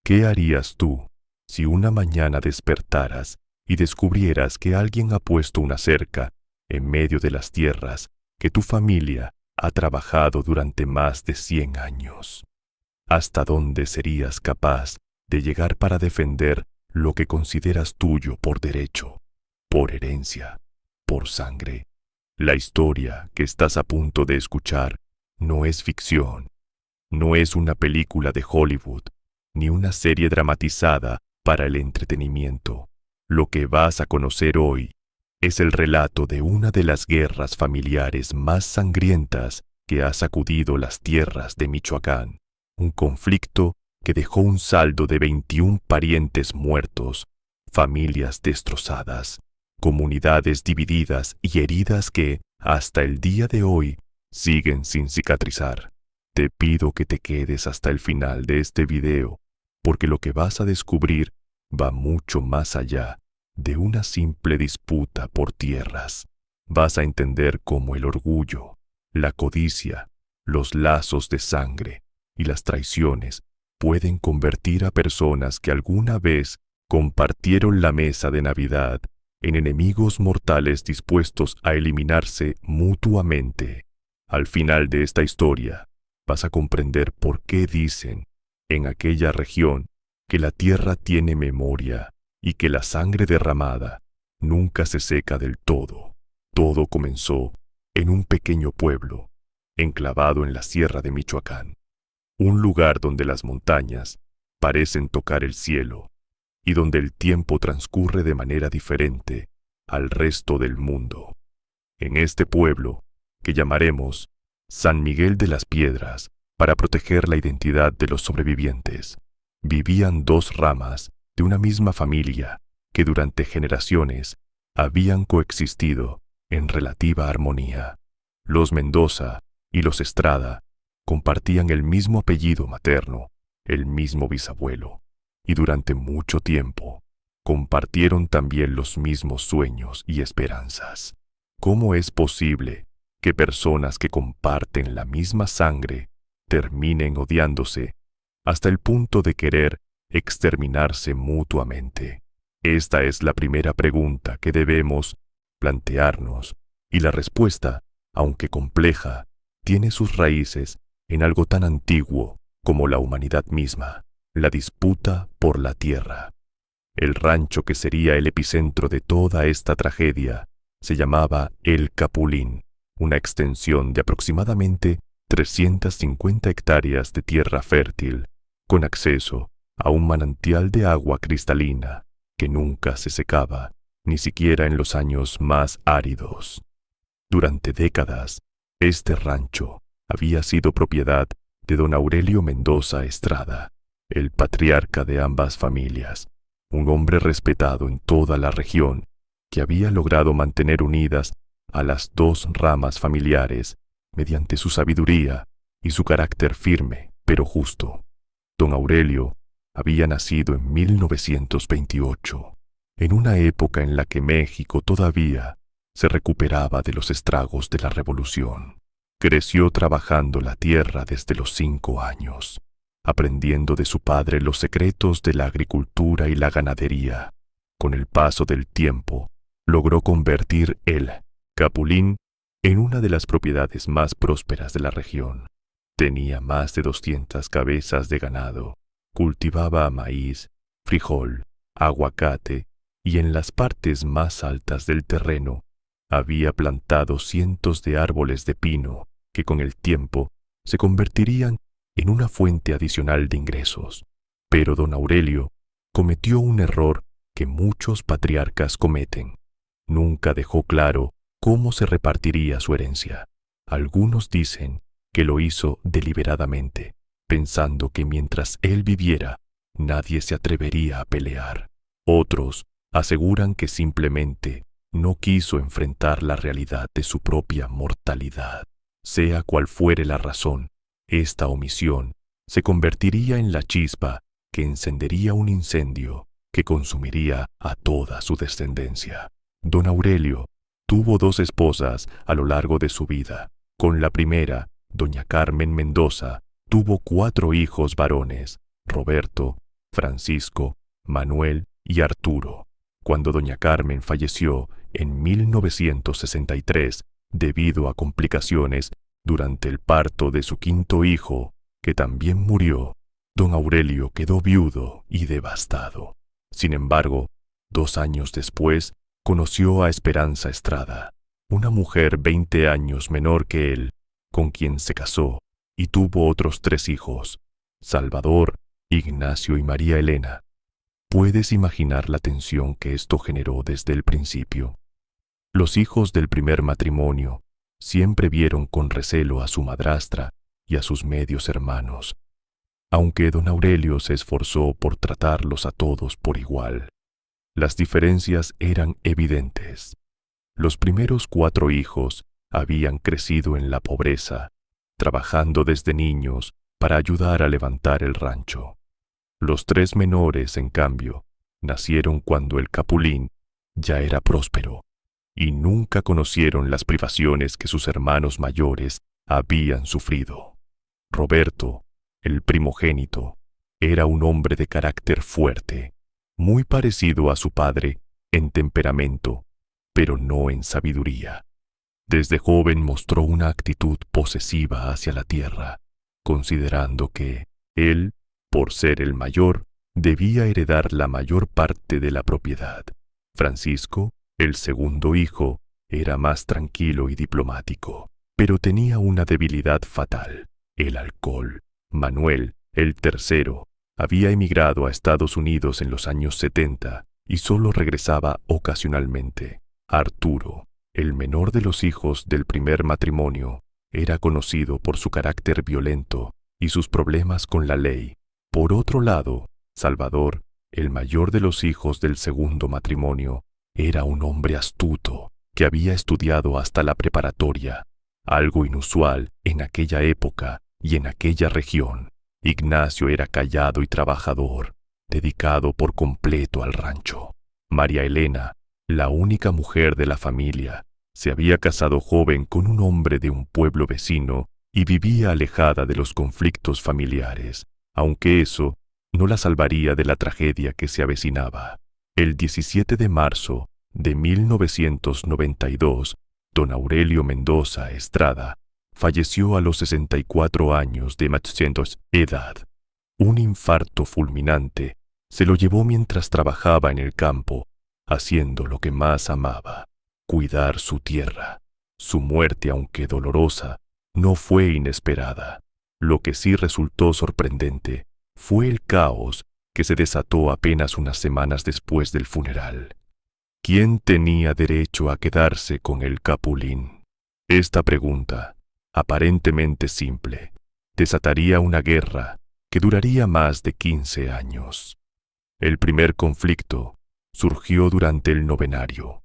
¿Qué harías tú si una mañana despertaras y descubrieras que alguien ha puesto una cerca en medio de las tierras que tu familia ha trabajado durante más de 100 años? ¿Hasta dónde serías capaz de llegar para defender lo que consideras tuyo por derecho, por herencia, por sangre? La historia que estás a punto de escuchar no es ficción, no es una película de Hollywood, ni una serie dramatizada para el entretenimiento. Lo que vas a conocer hoy es el relato de una de las guerras familiares más sangrientas que ha sacudido las tierras de Michoacán. Un conflicto que dejó un saldo de 21 parientes muertos, familias destrozadas, comunidades divididas y heridas que, hasta el día de hoy, siguen sin cicatrizar. Te pido que te quedes hasta el final de este video, porque lo que vas a descubrir va mucho más allá de una simple disputa por tierras. Vas a entender cómo el orgullo, la codicia, los lazos de sangre y las traiciones pueden convertir a personas que alguna vez compartieron la mesa de Navidad en enemigos mortales dispuestos a eliminarse mutuamente. Al final de esta historia, vas a comprender por qué dicen en aquella región que la tierra tiene memoria y que la sangre derramada nunca se seca del todo. Todo comenzó en un pequeño pueblo, enclavado en la sierra de Michoacán, un lugar donde las montañas parecen tocar el cielo y donde el tiempo transcurre de manera diferente al resto del mundo. En este pueblo, que llamaremos San Miguel de las Piedras para proteger la identidad de los sobrevivientes, vivían dos ramas de una misma familia que durante generaciones habían coexistido en relativa armonía. Los Mendoza y los Estrada compartían el mismo apellido materno, el mismo bisabuelo, y durante mucho tiempo compartieron también los mismos sueños y esperanzas. ¿Cómo es posible que personas que comparten la misma sangre terminen odiándose hasta el punto de querer exterminarse mutuamente? Esta es la primera pregunta que debemos plantearnos, y la respuesta, aunque compleja, tiene sus raíces en algo tan antiguo como la humanidad misma: la disputa por la tierra. El rancho que sería el epicentro de toda esta tragedia se llamaba El Capulín, una extensión de aproximadamente 350 hectáreas de tierra fértil, con acceso a un manantial de agua cristalina que nunca se secaba, ni siquiera en los años más áridos. Durante décadas, este rancho había sido propiedad de don Aurelio Mendoza Estrada, el patriarca de ambas familias, un hombre respetado en toda la región que había logrado mantener unidas a las dos ramas familiares mediante su sabiduría y su carácter firme pero justo. Don Aurelio había nacido en 1928, en una época en la que México todavía se recuperaba de los estragos de la Revolución. Creció trabajando la tierra desde los 5 años, aprendiendo de su padre los secretos de la agricultura y la ganadería. Con el paso del tiempo, logró convertir el Capulín en una de las propiedades más prósperas de la región. Tenía más de 200 cabezas de ganado, cultivaba maíz, frijol, aguacate, y en las partes más altas del terreno había plantado cientos de árboles de pino que con el tiempo se convertirían en una fuente adicional de ingresos. Pero don Aurelio cometió un error que muchos patriarcas cometen. Nunca dejó claro cómo se repartiría su herencia. Algunos dicen que lo hizo deliberadamente, pensando que mientras él viviera, nadie se atrevería a pelear. Otros aseguran que simplemente no quiso enfrentar la realidad de su propia mortalidad. Sea cual fuere la razón, esta omisión se convertiría en la chispa que encendería un incendio que consumiría a toda su descendencia. Don Aurelio tuvo 2 esposas a lo largo de su vida. Con la primera, doña Carmen Mendoza, tuvo 4 hijos varones: Roberto, Francisco, Manuel y Arturo, cuando doña Carmen falleció en 1963 debido a complicaciones durante el parto de su quinto hijo, que también murió. Don Aurelio quedó viudo y devastado. Sin embargo, 2 años después, conoció a Esperanza Estrada, una mujer 20 años menor que él, con quien se casó y tuvo otros 3 hijos, Salvador, Ignacio y María Elena. ¿Puedes imaginar la tensión que esto generó desde el principio? Los hijos del primer matrimonio siempre vieron con recelo a su madrastra y a sus medios hermanos, aunque don Aurelio se esforzó por tratarlos a todos por igual. Las diferencias eran evidentes. Los primeros 4 hijos habían crecido en la pobreza, trabajando desde niños para ayudar a levantar el rancho. Los 3 menores, en cambio, nacieron cuando el Capulín ya era próspero y nunca conocieron las privaciones que sus hermanos mayores habían sufrido. Roberto, el primogénito, era un hombre de carácter fuerte, muy parecido a su padre en temperamento, pero no en sabiduría. Desde joven mostró una actitud posesiva hacia la tierra, considerando que él, por ser el mayor, debía heredar la mayor parte de la propiedad. Francisco, el segundo hijo, era más tranquilo y diplomático, pero tenía una debilidad fatal: el alcohol. Manuel, el tercero, había emigrado a Estados Unidos en los años 70 y solo regresaba ocasionalmente. Arturo, el menor de los hijos del primer matrimonio, era conocido por su carácter violento y sus problemas con la ley. Por otro lado, Salvador, el mayor de los hijos del segundo matrimonio, era un hombre astuto que había estudiado hasta la preparatoria, algo inusual en aquella época y en aquella región. Ignacio era callado y trabajador, dedicado por completo al rancho. María Elena, la única mujer de la familia, se había casado joven con un hombre de un pueblo vecino y vivía alejada de los conflictos familiares, aunque eso no la salvaría de la tragedia que se avecinaba. El 17 de marzo de 1992, don Aurelio Mendoza Estrada falleció a los 64 años de edad. Un infarto fulminante se lo llevó mientras trabajaba en el campo, haciendo lo que más amaba: cuidar su tierra. Su muerte, aunque dolorosa, no fue inesperada. Lo que sí resultó sorprendente fue el caos que se desató apenas unas semanas después del funeral. ¿Quién tenía derecho a quedarse con el Capulín? Esta pregunta, aparentemente simple, desataría una guerra que duraría más de 15 años. El primer conflicto surgió durante el novenario,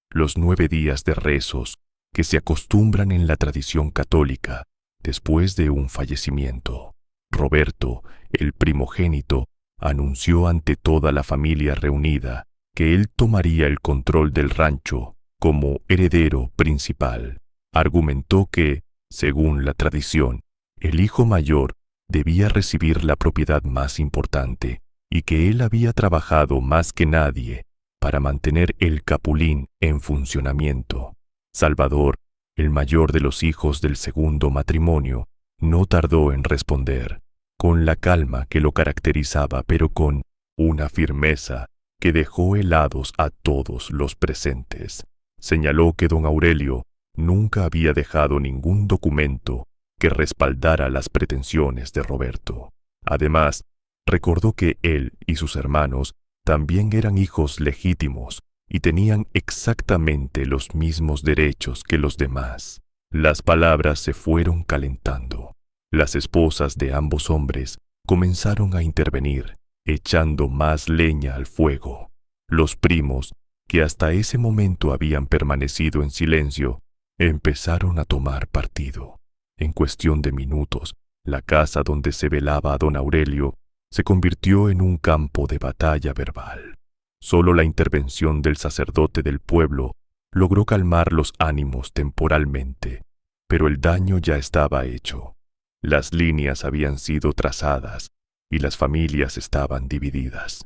los 9 días de rezos que se acostumbran en la tradición católica después de un fallecimiento. Roberto, el primogénito, anunció ante toda la familia reunida que él tomaría el control del rancho como heredero principal. Argumentó que, según la tradición, el hijo mayor debía recibir la propiedad más importante y que él había trabajado más que nadie para mantener el Capulín en funcionamiento. Salvador, el mayor de los hijos del segundo matrimonio, no tardó en responder, con la calma que lo caracterizaba, pero con una firmeza que dejó helados a todos los presentes. Señaló que don Aurelio nunca había dejado ningún documento que respaldara las pretensiones de Roberto. Además, recordó que él y sus hermanos también eran hijos legítimos y tenían exactamente los mismos derechos que los demás. Las palabras se fueron calentando. Las esposas de ambos hombres comenzaron a intervenir, echando más leña al fuego. Los primos, que hasta ese momento habían permanecido en silencio, empezaron a tomar partido. En cuestión de minutos, la casa donde se velaba a don Aurelio se convirtió en un campo de batalla verbal. Solo la intervención del sacerdote del pueblo logró calmar los ánimos temporalmente, pero el daño ya estaba hecho. Las líneas habían sido trazadas y las familias estaban divididas.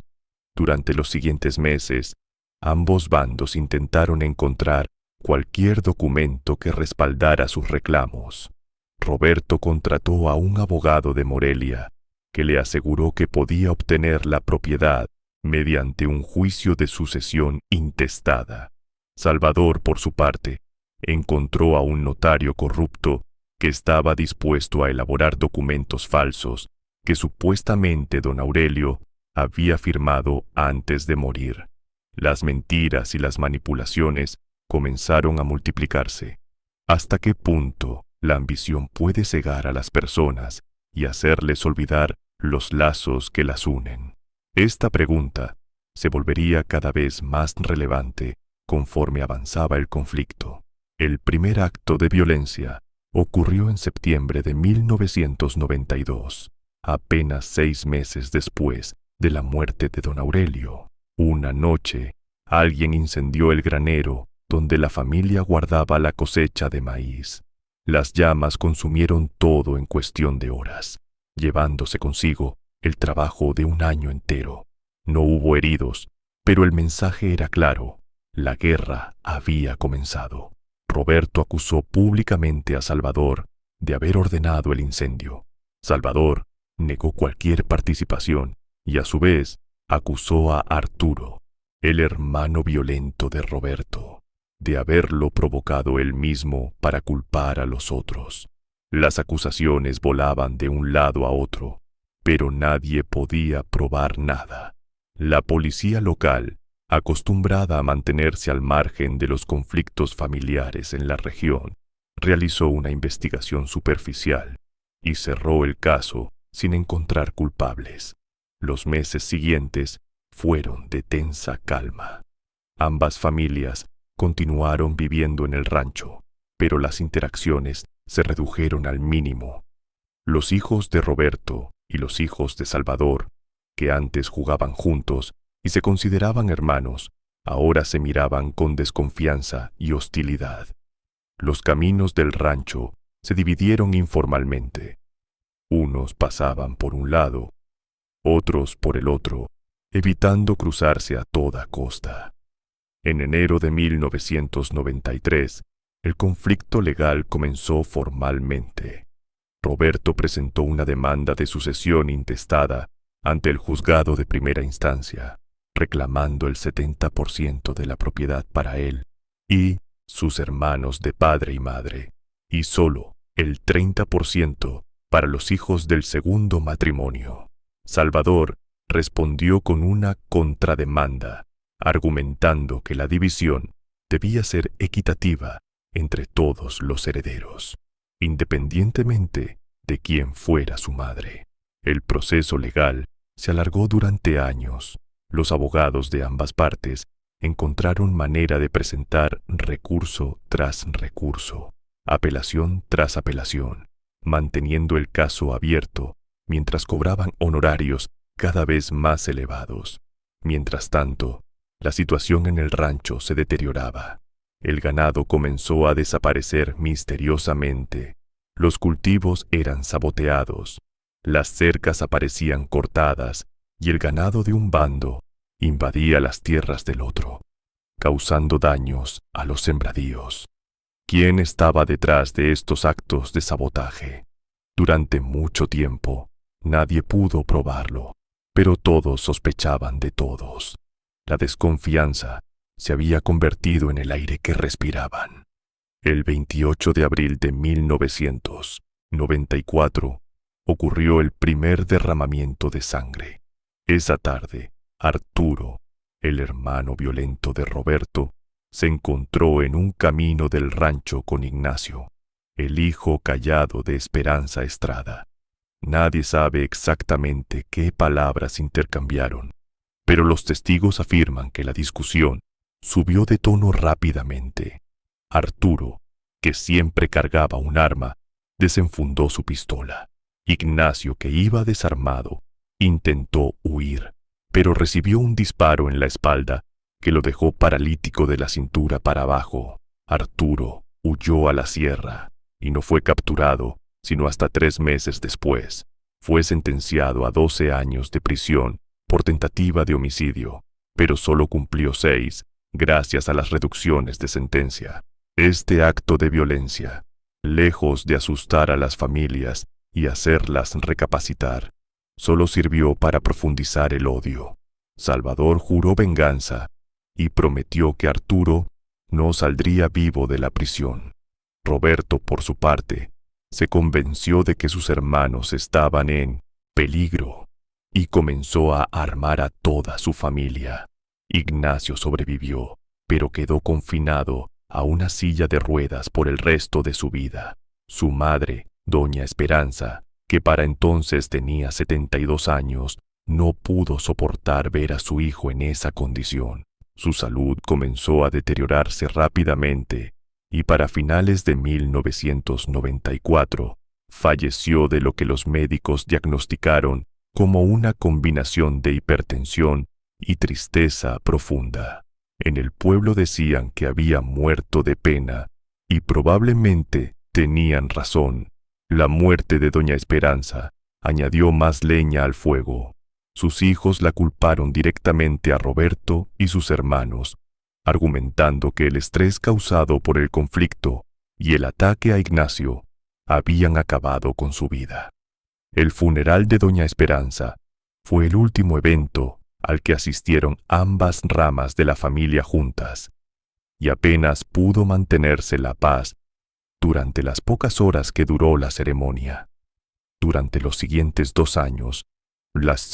Durante los siguientes meses, ambos bandos intentaron encontrar cualquier documento que respaldara sus reclamos. Roberto contrató a un abogado de Morelia que le aseguró que podía obtener la propiedad mediante un juicio de sucesión intestada. Salvador, por su parte, encontró a un notario corrupto que estaba dispuesto a elaborar documentos falsos que supuestamente don Aurelio había firmado antes de morir. Las mentiras y las manipulaciones comenzaron a multiplicarse. ¿Hasta qué punto la ambición puede cegar a las personas y hacerles olvidar los lazos que las unen? Esta pregunta se volvería cada vez más relevante conforme avanzaba el conflicto. El primer acto de violencia ocurrió en septiembre de 1992, apenas 6 meses después de la muerte de don Aurelio. Una noche, alguien incendió el granero donde la familia guardaba la cosecha de maíz. Las llamas consumieron todo en cuestión de horas, llevándose consigo el trabajo de un año entero. No hubo heridos, pero el mensaje era claro: la guerra había comenzado. Roberto acusó públicamente a Salvador de haber ordenado el incendio. Salvador negó cualquier participación y a su vez acusó a Arturo, el hermano violento de Roberto, de haberlo provocado él mismo para culpar a los otros. Las acusaciones volaban de un lado a otro, pero nadie podía probar nada. La policía local, acostumbrada a mantenerse al margen de los conflictos familiares en la región, realizó una investigación superficial y cerró el caso sin encontrar culpables. Los meses siguientes fueron de tensa calma. Ambas familias continuaron viviendo en el rancho, pero las interacciones se redujeron al mínimo. Los hijos de Roberto y los hijos de Salvador, que antes jugaban juntos y se consideraban hermanos, ahora se miraban con desconfianza y hostilidad. Los caminos del rancho se dividieron informalmente. Unos pasaban por un lado, otros por el otro, evitando cruzarse a toda costa. En enero de 1993, el conflicto legal comenzó formalmente. Roberto presentó una demanda de sucesión intestada ante el juzgado de primera instancia, reclamando el 70% de la propiedad para él y sus hermanos de padre y madre, y solo el 30% para los hijos del segundo matrimonio. Salvador respondió con una contrademanda, argumentando que la división debía ser equitativa entre todos los herederos, independientemente de quién fuera su madre. El proceso legal se alargó durante años. Los abogados de ambas partes encontraron manera de presentar recurso tras recurso, apelación tras apelación, manteniendo el caso abierto mientras cobraban honorarios cada vez más elevados. Mientras tanto, la situación en el rancho se deterioraba. El ganado comenzó a desaparecer misteriosamente. Los cultivos eran saboteados, las cercas aparecían cortadas y el ganado de un bando invadía las tierras del otro, causando daños a los sembradíos. ¿Quién estaba detrás de estos actos de sabotaje? Durante mucho tiempo, nadie pudo probarlo, pero todos sospechaban de todos. La desconfianza se había convertido en el aire que respiraban. El 28 de abril de 1994 ocurrió el primer derramamiento de sangre. Esa tarde, Arturo, el hermano violento de Roberto, se encontró en un camino del rancho con Ignacio, el hijo callado de Esperanza Estrada. Nadie sabe exactamente qué palabras intercambiaron, pero los testigos afirman que la discusión subió de tono rápidamente. Arturo, que siempre cargaba un arma, desenfundó su pistola. Ignacio, que iba desarmado, intentó huir, pero recibió un disparo en la espalda que lo dejó paralítico de la cintura para abajo. Arturo huyó a la sierra y no fue capturado sino hasta 3 meses después. Fue sentenciado a 12 años de prisión por tentativa de homicidio, pero solo cumplió 6 gracias a las reducciones de sentencia. Este acto de violencia, lejos de asustar a las familias y hacerlas recapacitar, solo sirvió para profundizar el odio. Salvador juró venganza y prometió que Arturo no saldría vivo de la prisión. Roberto, por su parte, se convenció de que sus hermanos estaban en peligro y comenzó a armar a toda su familia. Ignacio sobrevivió, pero quedó confinado a una silla de ruedas por el resto de su vida. Su madre, doña Esperanza, que para entonces tenía 72 años, no pudo soportar ver a su hijo en esa condición. Su salud comenzó a deteriorarse rápidamente y para finales de 1994 falleció de lo que los médicos diagnosticaron como una combinación de hipertensión y tristeza profunda. En el pueblo decían que había muerto de pena y probablemente tenían razón. La muerte de doña Esperanza añadió más leña al fuego. Sus hijos la culparon directamente a Roberto y sus hermanos, argumentando que el estrés causado por el conflicto y el ataque a Ignacio habían acabado con su vida. El funeral de doña Esperanza fue el último evento al que asistieron ambas ramas de la familia juntas, y apenas pudo mantenerse la paz durante las pocas horas que duró la ceremonia. Durante los siguientes 2 años, las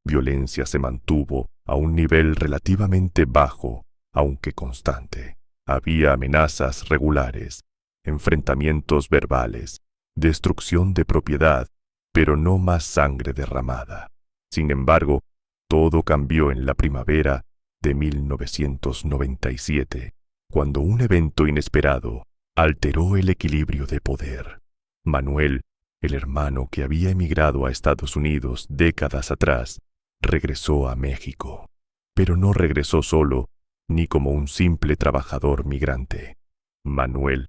violencia se mantuvo a un nivel relativamente bajo, aunque constante. Había amenazas regulares, enfrentamientos verbales, destrucción de propiedad, pero no más sangre derramada. Sin embargo, todo cambió en la primavera de 1997, cuando un evento inesperado alteró el equilibrio de poder. Manuel, el hermano que había emigrado a Estados Unidos décadas atrás, regresó a México. Pero no regresó solo, ni como un simple trabajador migrante. Manuel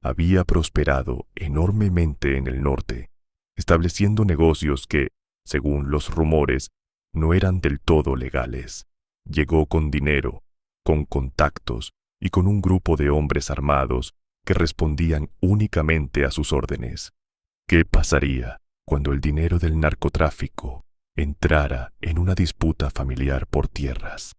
había prosperado enormemente en el norte, estableciendo negocios que, según los rumores, no eran del todo legales. Llegó con dinero, con contactos y con un grupo de hombres armados que respondían únicamente a sus órdenes. ¿Qué pasaría cuando el dinero del narcotráfico entrara en una disputa familiar por tierras?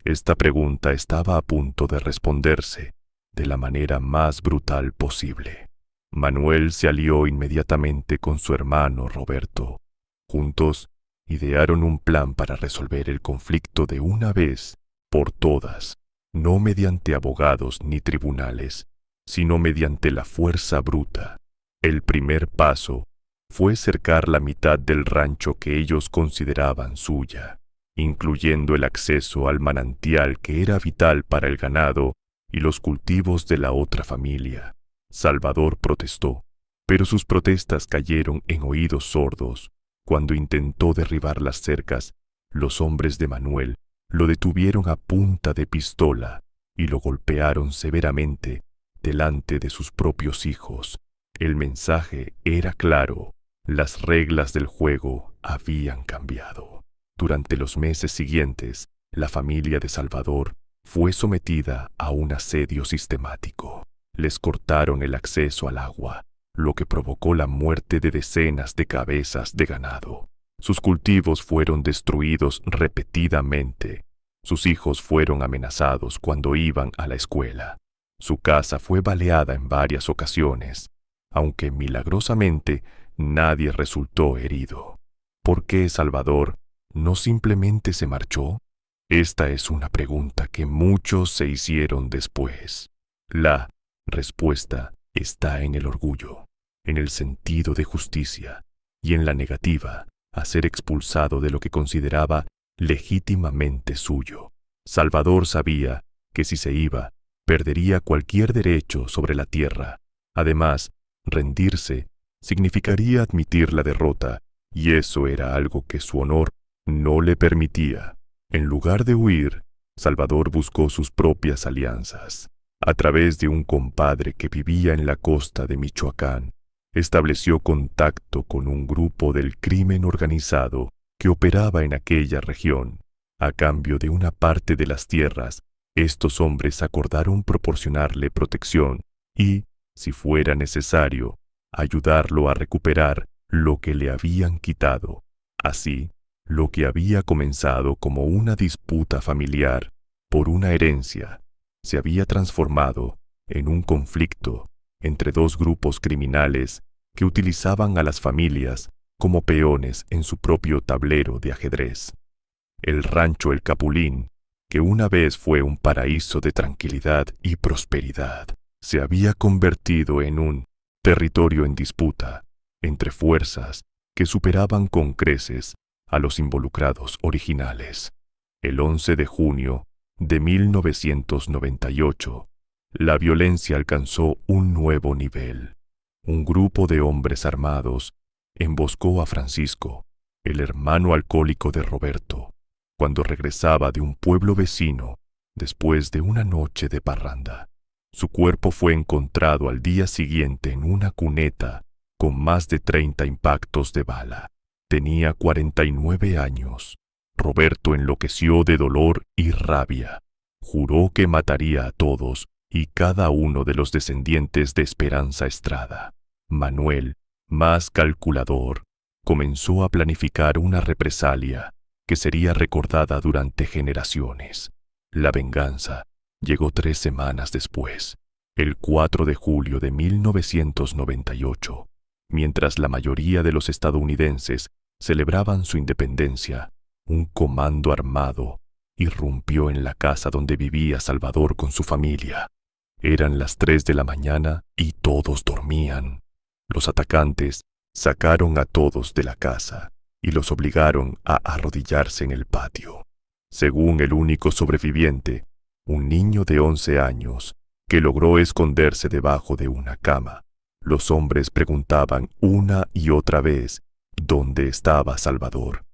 Esta pregunta estaba a punto de responderse de la manera más brutal posible. Manuel se alió inmediatamente con su hermano Roberto. Juntos idearon un plan para resolver el conflicto de una vez por todas, no mediante abogados ni tribunales, sino mediante la fuerza bruta. El primer paso fue cercar la mitad del rancho que ellos consideraban suya, incluyendo el acceso al manantial que era vital para el ganado y los cultivos de la otra familia. Salvador protestó, pero sus protestas cayeron en oídos sordos. Cuando intentó derribar las cercas, los hombres de Manuel lo detuvieron a punta de pistola y lo golpearon severamente delante de sus propios hijos. El mensaje era claro: las reglas del juego habían cambiado. Durante los meses siguientes, la familia de Salvador fue sometida a un asedio sistemático. Les cortaron el acceso al agua, lo que provocó la muerte de decenas de cabezas de ganado. Sus cultivos fueron destruidos repetidamente. Sus hijos fueron amenazados cuando iban a la escuela. Su casa fue baleada en varias ocasiones, aunque milagrosamente nadie resultó herido. ¿Por qué Salvador no simplemente se marchó? Esta es una pregunta que muchos se hicieron después. La respuesta está en el orgullo, en el sentido de justicia y en la negativa a ser expulsado de lo que consideraba legítimamente suyo. Salvador sabía que si se iba, perdería cualquier derecho sobre la tierra. Además, rendirse significaría admitir la derrota, y eso era algo que su honor no le permitía. En lugar de huir, Salvador buscó sus propias alianzas. A través de un compadre que vivía en la costa de Michoacán, estableció contacto con un grupo del crimen organizado que operaba en aquella región. A cambio de una parte de las tierras, estos hombres acordaron proporcionarle protección y, si fuera necesario, ayudarlo a recuperar lo que le habían quitado. Así, lo que había comenzado como una disputa familiar por una herencia se había transformado en un conflicto entre dos grupos criminales que utilizaban a las familias como peones en su propio tablero de ajedrez. El rancho El Capulín, que una vez fue un paraíso de tranquilidad y prosperidad, se había convertido en un territorio en disputa entre fuerzas que superaban con creces a los involucrados originales. El 11 de junio de 1998, la violencia alcanzó un nuevo nivel. Un grupo de hombres armados emboscó a Francisco, el hermano alcohólico de Roberto, cuando regresaba de un pueblo vecino después de una noche de parranda. Su cuerpo fue encontrado al día siguiente en una cuneta con más de 30 impactos de bala. Tenía 49 años. Roberto enloqueció de dolor y rabia. Juró que mataría a todos y cada uno de los descendientes de Esperanza Estrada. Manuel, más calculador, comenzó a planificar una represalia que sería recordada durante generaciones. La venganza llegó 3 semanas después, el 4 de julio de 1998, mientras la mayoría de los estadounidenses celebraban su independencia. Un comando armado irrumpió en la casa donde vivía Salvador con su familia. Eran las 3 de la mañana y todos dormían. Los atacantes sacaron a todos de la casa y los obligaron a arrodillarse en el patio. Según el único sobreviviente, un niño de 11 años, que logró esconderse debajo de una cama, los hombres preguntaban una y otra vez dónde estaba Salvador.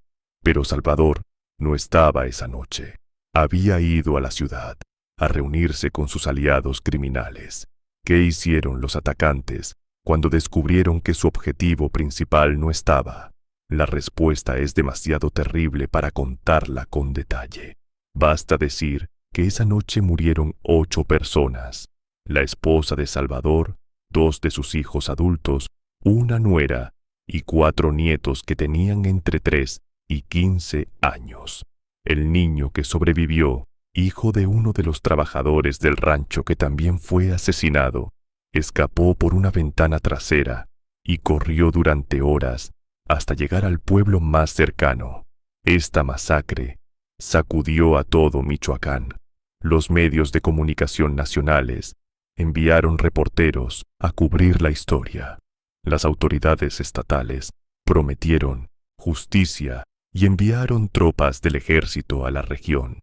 Pero Salvador no estaba esa noche. Había ido a la ciudad a reunirse con sus aliados criminales. ¿Qué hicieron los atacantes cuando descubrieron que su objetivo principal no estaba? La respuesta es demasiado terrible para contarla con detalle. Basta decir que esa noche murieron 8 personas: la esposa de Salvador, 2 de sus hijos adultos, una nuera y 4 nietos que tenían entre 3 y 15 años. El niño que sobrevivió, hijo de uno de los trabajadores del rancho que también fue asesinado, escapó por una ventana trasera y corrió durante horas hasta llegar al pueblo más cercano. Esta masacre sacudió a todo Michoacán. Los medios de comunicación nacionales enviaron reporteros a cubrir la historia. Las autoridades estatales prometieron justicia y enviaron tropas del ejército a la región.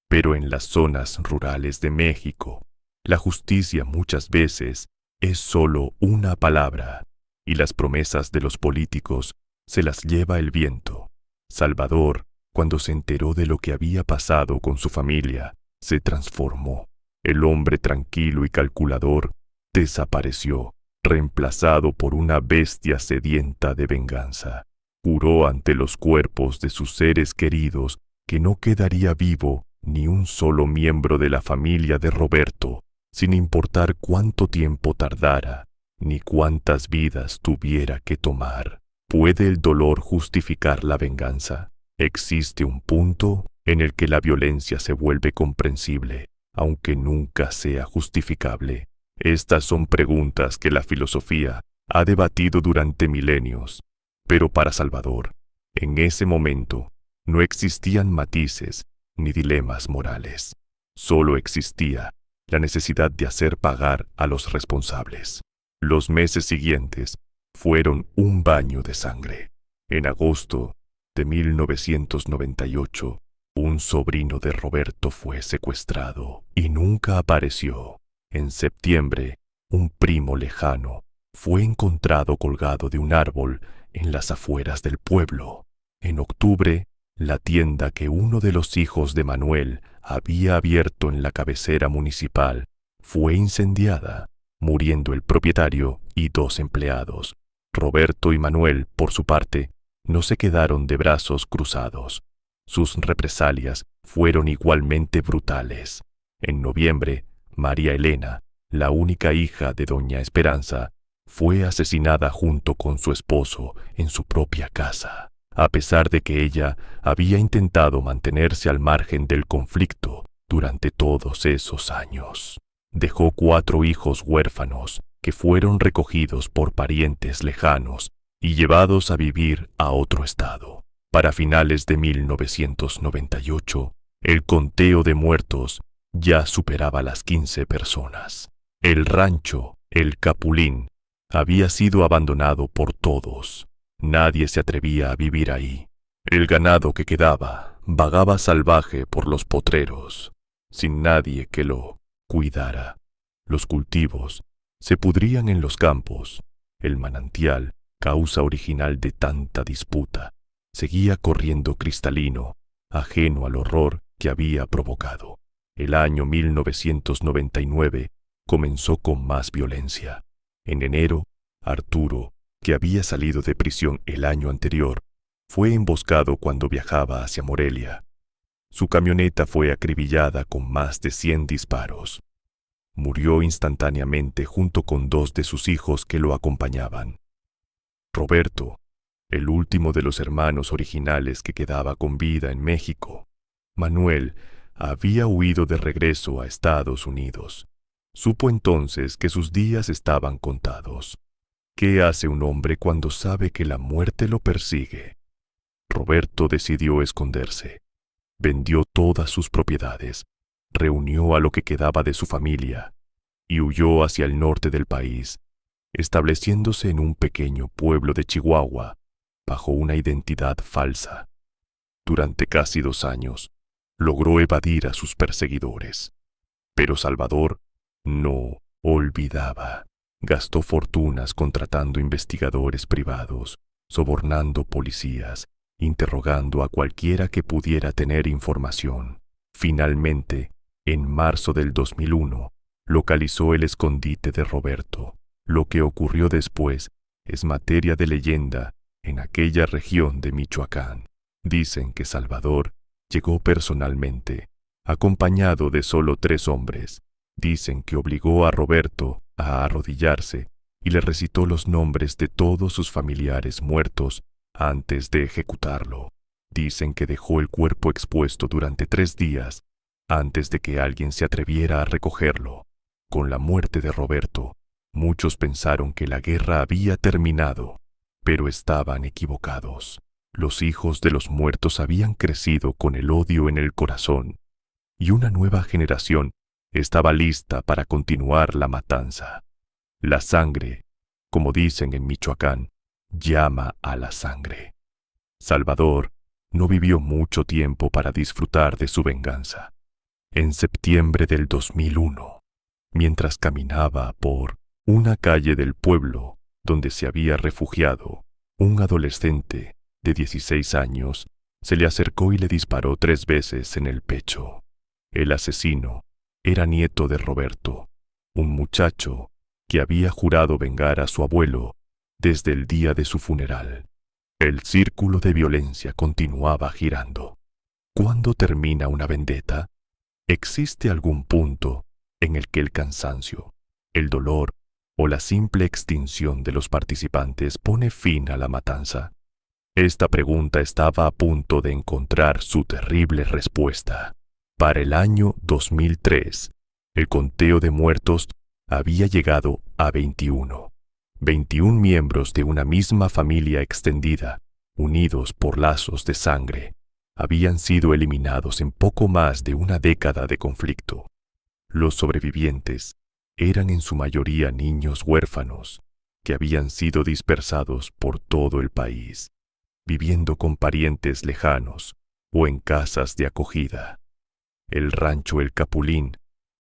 Pero en las zonas rurales de México, la justicia muchas veces es solo una palabra, y las promesas de los políticos se las lleva el viento. Salvador, cuando se enteró de lo que había pasado con su familia, se transformó. El hombre tranquilo y calculador desapareció, reemplazado por una bestia sedienta de venganza. Juró ante los cuerpos de sus seres queridos que no quedaría vivo ni un solo miembro de la familia de Roberto, sin importar cuánto tiempo tardara, ni cuántas vidas tuviera que tomar. ¿Puede el dolor justificar la venganza? Existe un punto en el que la violencia se vuelve comprensible, aunque nunca sea justificable. Estas son preguntas que la filosofía ha debatido durante milenios. Pero para Salvador, en ese momento, no existían matices ni dilemas morales. Solo existía la necesidad de hacer pagar a los responsables. Los meses siguientes fueron un baño de sangre. En agosto de 1998, un sobrino de Roberto fue secuestrado y nunca apareció. En septiembre, un primo lejano fue encontrado colgado de un árbol en las afueras del pueblo. En octubre, la tienda que uno de los hijos de Manuel había abierto en la cabecera municipal fue incendiada, muriendo el propietario y 2 empleados. Roberto y Manuel, por su parte, no se quedaron de brazos cruzados. Sus represalias fueron igualmente brutales. En noviembre, María Elena, la única hija de doña Esperanza, fue asesinada junto con su esposo en su propia casa, a pesar de que ella había intentado mantenerse al margen del conflicto durante todos esos años. Dejó 4 hijos huérfanos que fueron recogidos por parientes lejanos y llevados a vivir a otro estado. Para finales de 1998, el conteo de muertos ya superaba las 15 personas. El rancho, El Capulín, había sido abandonado por todos. Nadie se atrevía a vivir ahí. El ganado que quedaba vagaba salvaje por los potreros, sin nadie que lo cuidara. Los cultivos se pudrían en los campos. El manantial, causa original de tanta disputa, seguía corriendo cristalino, ajeno al horror que había provocado. El año 1999 comenzó con más violencia. En enero, Arturo, que había salido de prisión el año anterior, fue emboscado cuando viajaba hacia Morelia. Su camioneta fue acribillada con más de 100 disparos. Murió instantáneamente junto con 2 de sus hijos que lo acompañaban. Roberto, el último de los hermanos originales que quedaba con vida en México. Manuel había huido de regreso a Estados Unidos. Supo entonces que sus días estaban contados. ¿Qué hace un hombre cuando sabe que la muerte lo persigue? Roberto decidió esconderse. Vendió todas sus propiedades, reunió a lo que quedaba de su familia y huyó hacia el norte del país, estableciéndose en un pequeño pueblo de Chihuahua bajo una identidad falsa. Durante casi 2 años, logró evadir a sus perseguidores. Pero Salvador no olvidaba. Gastó fortunas contratando investigadores privados, sobornando policías, interrogando a cualquiera que pudiera tener información. Finalmente, en marzo del 2001, localizó el escondite de Roberto. Lo que ocurrió después es materia de leyenda en aquella región de Michoacán. Dicen que Salvador llegó personalmente, acompañado de solo 3 hombres. Dicen que obligó a Roberto a arrodillarse y le recitó los nombres de todos sus familiares muertos antes de ejecutarlo. Dicen que dejó el cuerpo expuesto durante 3 días antes de que alguien se atreviera a recogerlo. Con la muerte de Roberto, muchos pensaron que la guerra había terminado, pero estaban equivocados. Los hijos de los muertos habían crecido con el odio en el corazón, y una nueva generación estaba lista para continuar la matanza. La sangre, como dicen en Michoacán, llama a la sangre. Salvador no vivió mucho tiempo para disfrutar de su venganza. En septiembre del 2001, mientras caminaba por una calle del pueblo donde se había refugiado, un adolescente de 16 años se le acercó y le disparó 3 veces en el pecho. El asesino era nieto de Roberto, un muchacho que había jurado vengar a su abuelo desde el día de su funeral. El círculo de violencia continuaba girando. ¿Cuándo termina una vendetta? ¿Existe algún punto en el que el cansancio, el dolor o la simple extinción de los participantes pone fin a la matanza? Esta pregunta estaba a punto de encontrar su terrible respuesta. Para el año 2003, el conteo de muertos había llegado a 21. 21 miembros de una misma familia extendida, unidos por lazos de sangre, habían sido eliminados en poco más de una década de conflicto. Los sobrevivientes eran en su mayoría niños huérfanos que habían sido dispersados por todo el país, viviendo con parientes lejanos o en casas de acogida. El rancho El Capulín,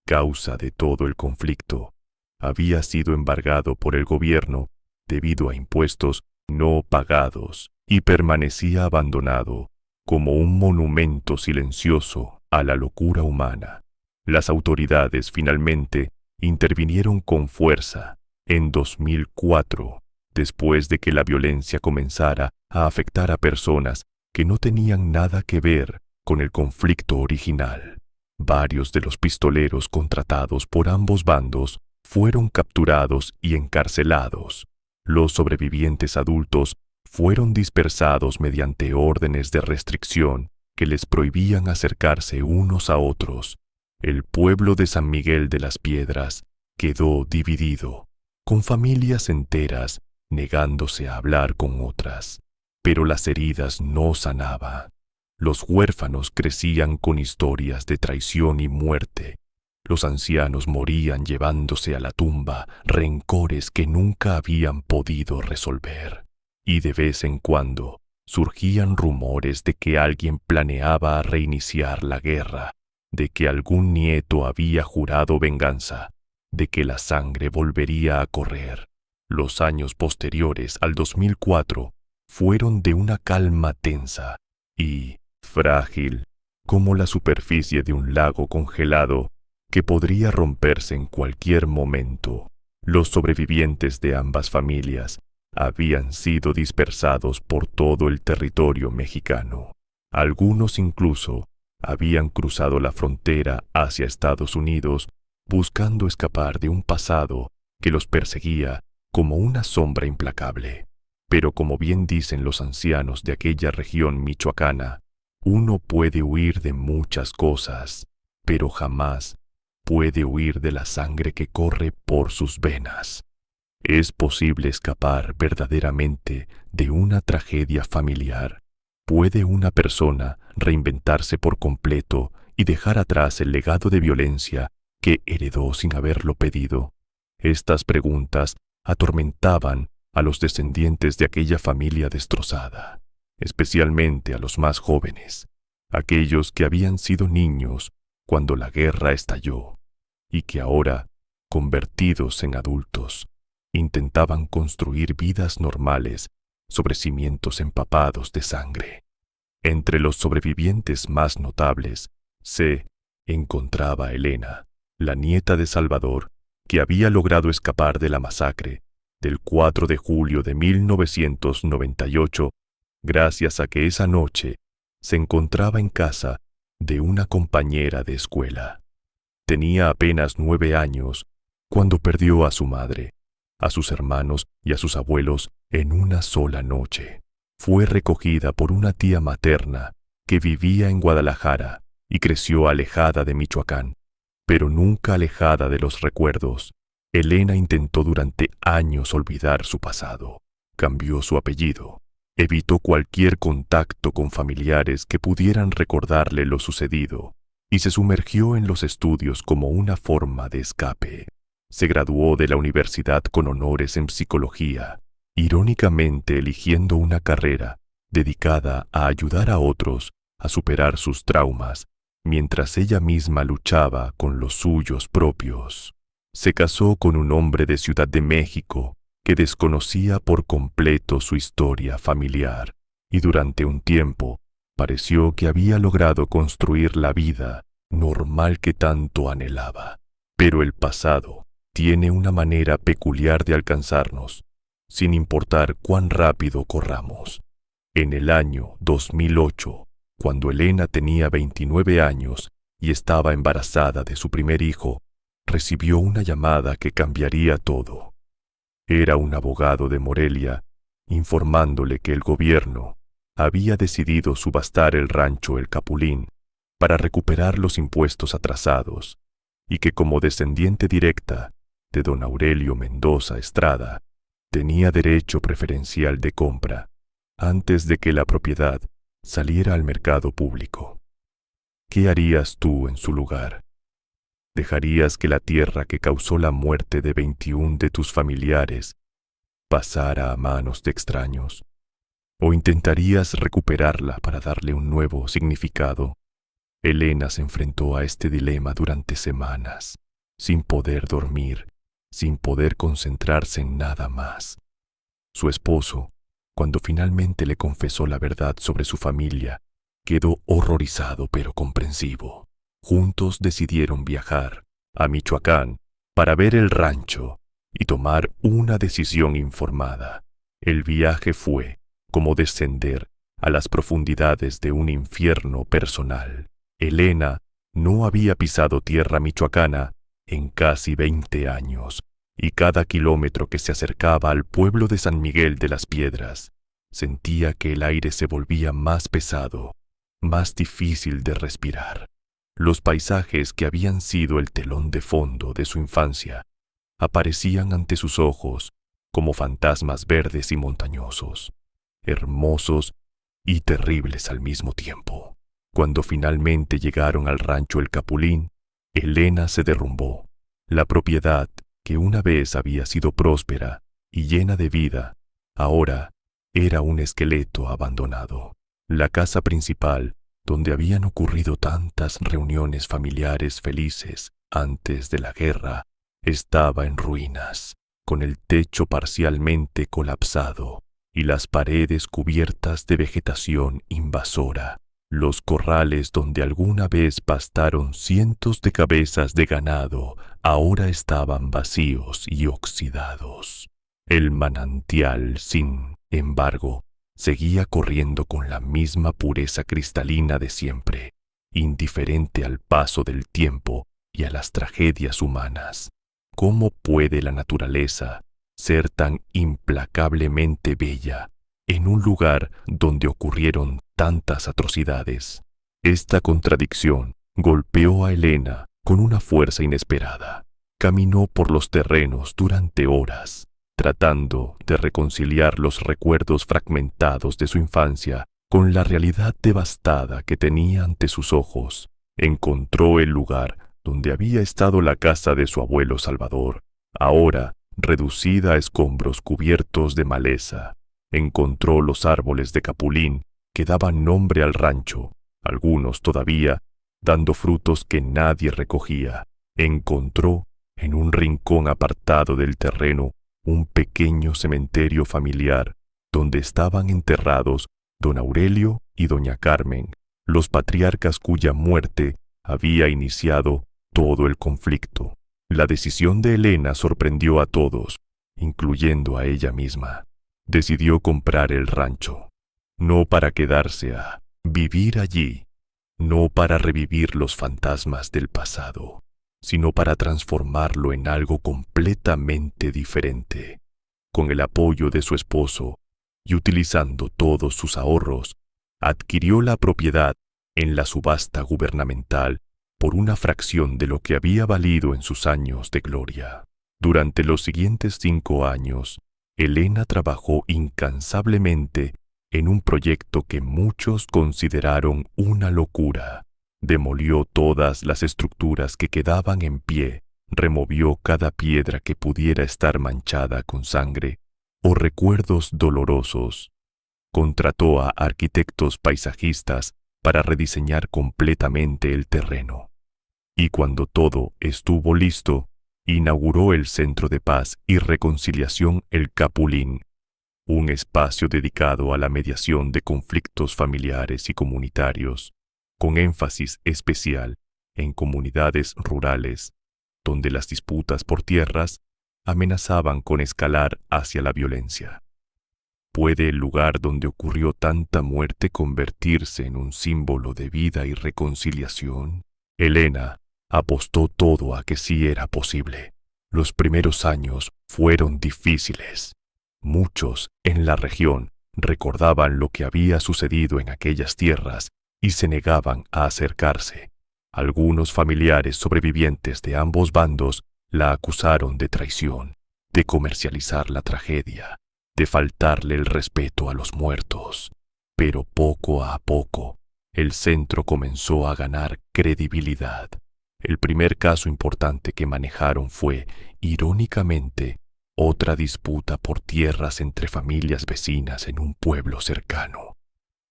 causa de todo el conflicto, había sido embargado por el gobierno debido a impuestos no pagados y permanecía abandonado como un monumento silencioso a la locura humana. Las autoridades finalmente intervinieron con fuerza en 2004, después de que la violencia comenzara a afectar a personas que no tenían nada que ver con el conflicto original. Varios de los pistoleros contratados por ambos bandos fueron capturados y encarcelados. Los sobrevivientes adultos fueron dispersados mediante órdenes de restricción que les prohibían acercarse unos a otros. El pueblo de San Miguel de las Piedras quedó dividido, con familias enteras negándose a hablar con otras. Pero las heridas no sanaban. Los huérfanos crecían con historias de traición y muerte. Los ancianos morían llevándose a la tumba rencores que nunca habían podido resolver. Y de vez en cuando surgían rumores de que alguien planeaba reiniciar la guerra, de que algún nieto había jurado venganza, de que la sangre volvería a correr. Los años posteriores al 2004 fueron de una calma tensa y frágil, como la superficie de un lago congelado que podría romperse en cualquier momento. Los sobrevivientes de ambas familias habían sido dispersados por todo el territorio mexicano. Algunos incluso habían cruzado la frontera hacia Estados Unidos buscando escapar de un pasado que los perseguía como una sombra implacable. Pero como bien dicen los ancianos de aquella región michoacana, uno puede huir de muchas cosas, pero jamás puede huir de la sangre que corre por sus venas. ¿Es posible escapar verdaderamente de una tragedia familiar? ¿Puede una persona reinventarse por completo y dejar atrás el legado de violencia que heredó sin haberlo pedido? Estas preguntas atormentaban a los descendientes de aquella familia destrozada, especialmente a los más jóvenes, aquellos que habían sido niños cuando la guerra estalló y que ahora, convertidos en adultos, intentaban construir vidas normales sobre cimientos empapados de sangre. Entre los sobrevivientes más notables se encontraba Elena, la nieta de Salvador, que había logrado escapar de la masacre del 4 de julio de 1998, gracias a que esa noche se encontraba en casa de una compañera de escuela. Tenía apenas 9 años cuando perdió a su madre, a sus hermanos y a sus abuelos en una sola noche. Fue recogida por una tía materna que vivía en Guadalajara y creció alejada de Michoacán, pero nunca alejada de los recuerdos. Elena intentó durante años olvidar su pasado. Cambió su apellido, evitó cualquier contacto con familiares que pudieran recordarle lo sucedido y se sumergió en los estudios como una forma de escape. Se graduó de la universidad con honores en psicología, irónicamente eligiendo una carrera dedicada a ayudar a otros a superar sus traumas, mientras ella misma luchaba con los suyos propios. Se casó con un hombre de Ciudad de México que desconocía por completo su historia familiar, y durante un tiempo pareció que había logrado construir la vida normal que tanto anhelaba. Pero el pasado tiene una manera peculiar de alcanzarnos, sin importar cuán rápido corramos. En el año 2008, cuando Elena tenía 29 años y estaba embarazada de su primer hijo, recibió una llamada que cambiaría todo. Era un abogado de Morelia informándole que el gobierno había decidido subastar el rancho El Capulín para recuperar los impuestos atrasados y que como descendiente directa de don Aurelio Mendoza Estrada, tenía derecho preferencial de compra antes de que la propiedad saliera al mercado público. ¿Qué harías tú en su lugar? ¿Dejarías que la tierra que causó la muerte de 21 de tus familiares pasara a manos de extraños? ¿O intentarías recuperarla para darle un nuevo significado? Elena se enfrentó a este dilema durante semanas, sin poder dormir, sin poder concentrarse en nada más. Su esposo, cuando finalmente le confesó la verdad sobre su familia, quedó horrorizado pero comprensivo. Juntos decidieron viajar a Michoacán para ver el rancho y tomar una decisión informada. El viaje fue como descender a las profundidades de un infierno personal. Elena no había pisado tierra michoacana en casi 20 años, y cada kilómetro que se acercaba al pueblo de San Miguel de las Piedras, sentía que el aire se volvía más pesado, más difícil de respirar. Los paisajes que habían sido el telón de fondo de su infancia aparecían ante sus ojos como fantasmas verdes y montañosos, hermosos y terribles al mismo tiempo. Cuando finalmente llegaron al rancho El Capulín, Elena se derrumbó. La propiedad, que una vez había sido próspera y llena de vida, ahora era un esqueleto abandonado. La casa principal, donde habían ocurrido tantas reuniones familiares felices antes de la guerra, estaba en ruinas, con el techo parcialmente colapsado y las paredes cubiertas de vegetación invasora. Los corrales donde alguna vez pastaron cientos de cabezas de ganado ahora estaban vacíos y oxidados. El manantial, sin embargo, seguía corriendo con la misma pureza cristalina de siempre, indiferente al paso del tiempo y a las tragedias humanas. ¿Cómo puede la naturaleza ser tan implacablemente bella en un lugar donde ocurrieron tantas atrocidades? Esta contradicción golpeó a Elena con una fuerza inesperada. Caminó por los terrenos durante horas, tratando de reconciliar los recuerdos fragmentados de su infancia con la realidad devastada que tenía ante sus ojos. Encontró el lugar donde había estado la casa de su abuelo Salvador, ahora reducida a escombros cubiertos de maleza. Encontró los árboles de capulín que daban nombre al rancho, algunos todavía dando frutos que nadie recogía. Encontró en un rincón apartado del terreno un pequeño cementerio familiar donde estaban enterrados don Aurelio y doña Carmen, los patriarcas cuya muerte había iniciado todo el conflicto. La decisión de Elena sorprendió a todos, incluyendo a ella misma. Decidió comprar el rancho, no para quedarse a vivir allí, no para revivir los fantasmas del pasado, sino para transformarlo en algo completamente diferente. Con el apoyo de su esposo y utilizando todos sus ahorros, adquirió la propiedad en la subasta gubernamental por una fracción de lo que había valido en sus años de gloria. Durante los siguientes 5 años, Elena trabajó incansablemente en un proyecto que muchos consideraron una locura. Demolió todas las estructuras que quedaban en pie, removió cada piedra que pudiera estar manchada con sangre o recuerdos dolorosos. Contrató a arquitectos paisajistas para rediseñar completamente el terreno. Y cuando todo estuvo listo, inauguró el Centro de Paz y Reconciliación El Capulín, un espacio dedicado a la mediación de conflictos familiares y comunitarios, con énfasis especial en comunidades rurales, donde las disputas por tierras amenazaban con escalar hacia la violencia. ¿Puede el lugar donde ocurrió tanta muerte convertirse en un símbolo de vida y reconciliación? Elena apostó todo a que sí era posible. Los primeros años fueron difíciles. Muchos en la región recordaban lo que había sucedido en aquellas tierras y se negaban a acercarse. Algunos familiares sobrevivientes de ambos bandos la acusaron de traición, de comercializar la tragedia, de faltarle el respeto a los muertos. Pero poco a poco, el centro comenzó a ganar credibilidad. El primer caso importante que manejaron fue, irónicamente, otra disputa por tierras entre familias vecinas en un pueblo cercano.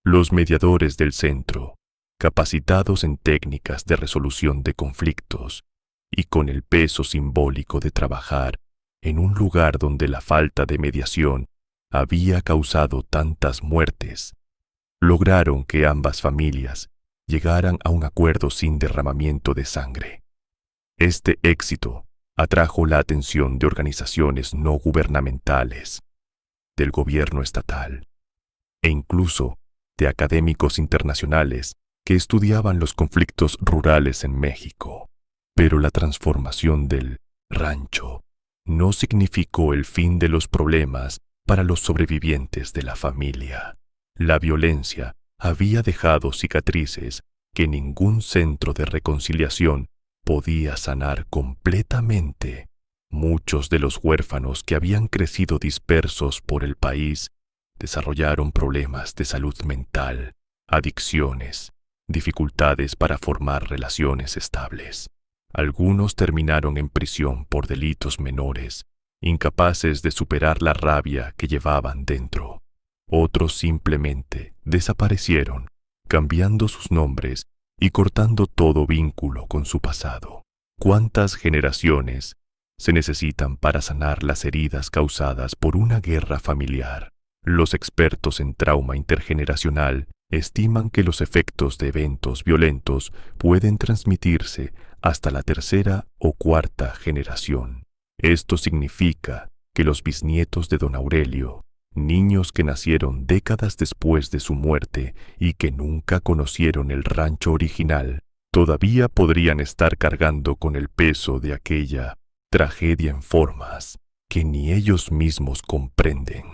Los mediadores del centro, capacitados en técnicas de resolución de conflictos y con el peso simbólico de trabajar en un lugar donde la falta de mediación había causado tantas muertes, lograron que ambas familias llegaran a un acuerdo sin derramamiento de sangre. Este éxito atrajo la atención de organizaciones no gubernamentales. del gobierno estatal e incluso de académicos internacionales que estudiaban los conflictos rurales en México. Pero la transformación del rancho no significó el fin de los problemas para los sobrevivientes de la familia. La violencia había dejado cicatrices que ningún centro de reconciliación podía sanar completamente. Muchos de los huérfanos que habían crecido dispersos por el país desarrollaron problemas de salud mental, adicciones, dificultades para formar relaciones estables. Algunos terminaron en prisión por delitos menores, incapaces de superar la rabia que llevaban dentro. Otros simplemente desaparecieron, cambiando sus nombres y cortando todo vínculo con su pasado. ¿Cuántas generaciones se necesitan para sanar las heridas causadas por una guerra familiar? Los expertos en trauma intergeneracional estiman que los efectos de eventos violentos pueden transmitirse hasta la tercera o cuarta generación. Esto significa que los bisnietos de don Aurelio, niños que nacieron décadas después de su muerte y que nunca conocieron el rancho original, todavía podrían estar cargando con el peso de aquella tragedia en formas que ni ellos mismos comprenden.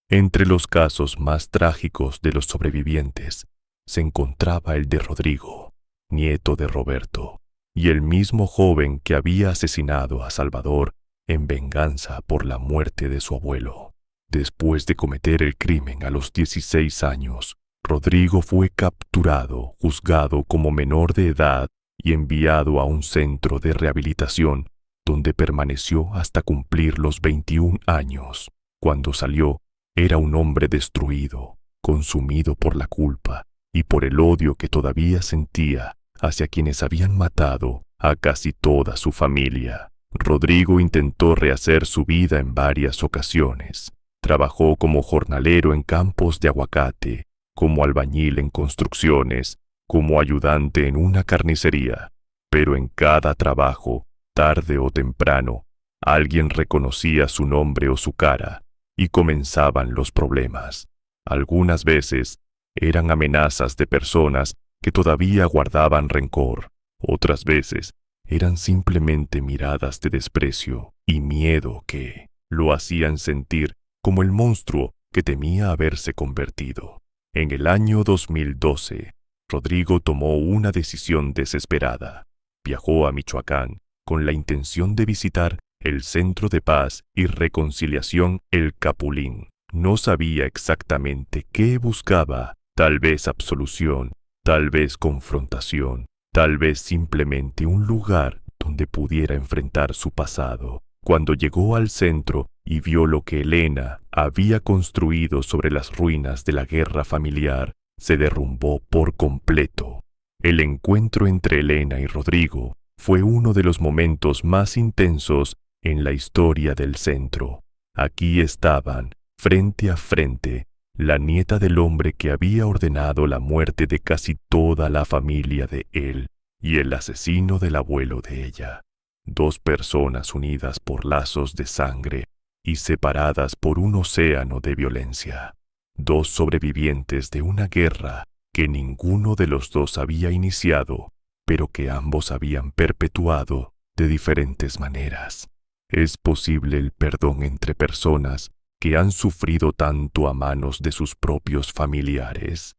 Entre los casos más trágicos de los sobrevivientes se encontraba el de Rodrigo, nieto de Roberto, y el mismo joven que había asesinado a Salvador en venganza por la muerte de su abuelo. Después de cometer el crimen a los 16 años, Rodrigo fue capturado, juzgado como menor de edad y enviado a un centro de rehabilitación donde permaneció hasta cumplir los 21 años. Cuando salió, era un hombre destruido, consumido por la culpa y por el odio que todavía sentía hacia quienes habían matado a casi toda su familia. Rodrigo intentó rehacer su vida en varias ocasiones. Trabajó como jornalero en campos de aguacate, como albañil en construcciones, como ayudante en una carnicería. Pero en cada trabajo, tarde o temprano, alguien reconocía su nombre o su cara y comenzaban los problemas. Algunas veces eran amenazas de personas que todavía guardaban rencor. Otras veces eran simplemente miradas de desprecio y miedo que lo hacían sentir como el monstruo que temía haberse convertido. En el año 2012, Rodrigo tomó una decisión desesperada. Viajó a Michoacán con la intención de visitar el Centro de Paz y Reconciliación El Capulín. No sabía exactamente qué buscaba, tal vez absolución, tal vez confrontación, tal vez simplemente un lugar donde pudiera enfrentar su pasado. Cuando llegó al centro y vio lo que Elena había construido sobre las ruinas de la guerra familiar, se derrumbó por completo. El encuentro entre Elena y Rodrigo fue uno de los momentos más intensos en la historia del centro. Aquí estaban, frente a frente, la nieta del hombre que había ordenado la muerte de casi toda la familia de él y el asesino del abuelo de ella. Dos personas unidas por lazos de sangre y separadas por un océano de violencia. Dos sobrevivientes de una guerra que ninguno de los dos había iniciado, pero que ambos habían perpetuado de diferentes maneras. ¿Es posible el perdón entre personas que han sufrido tanto a manos de sus propios familiares?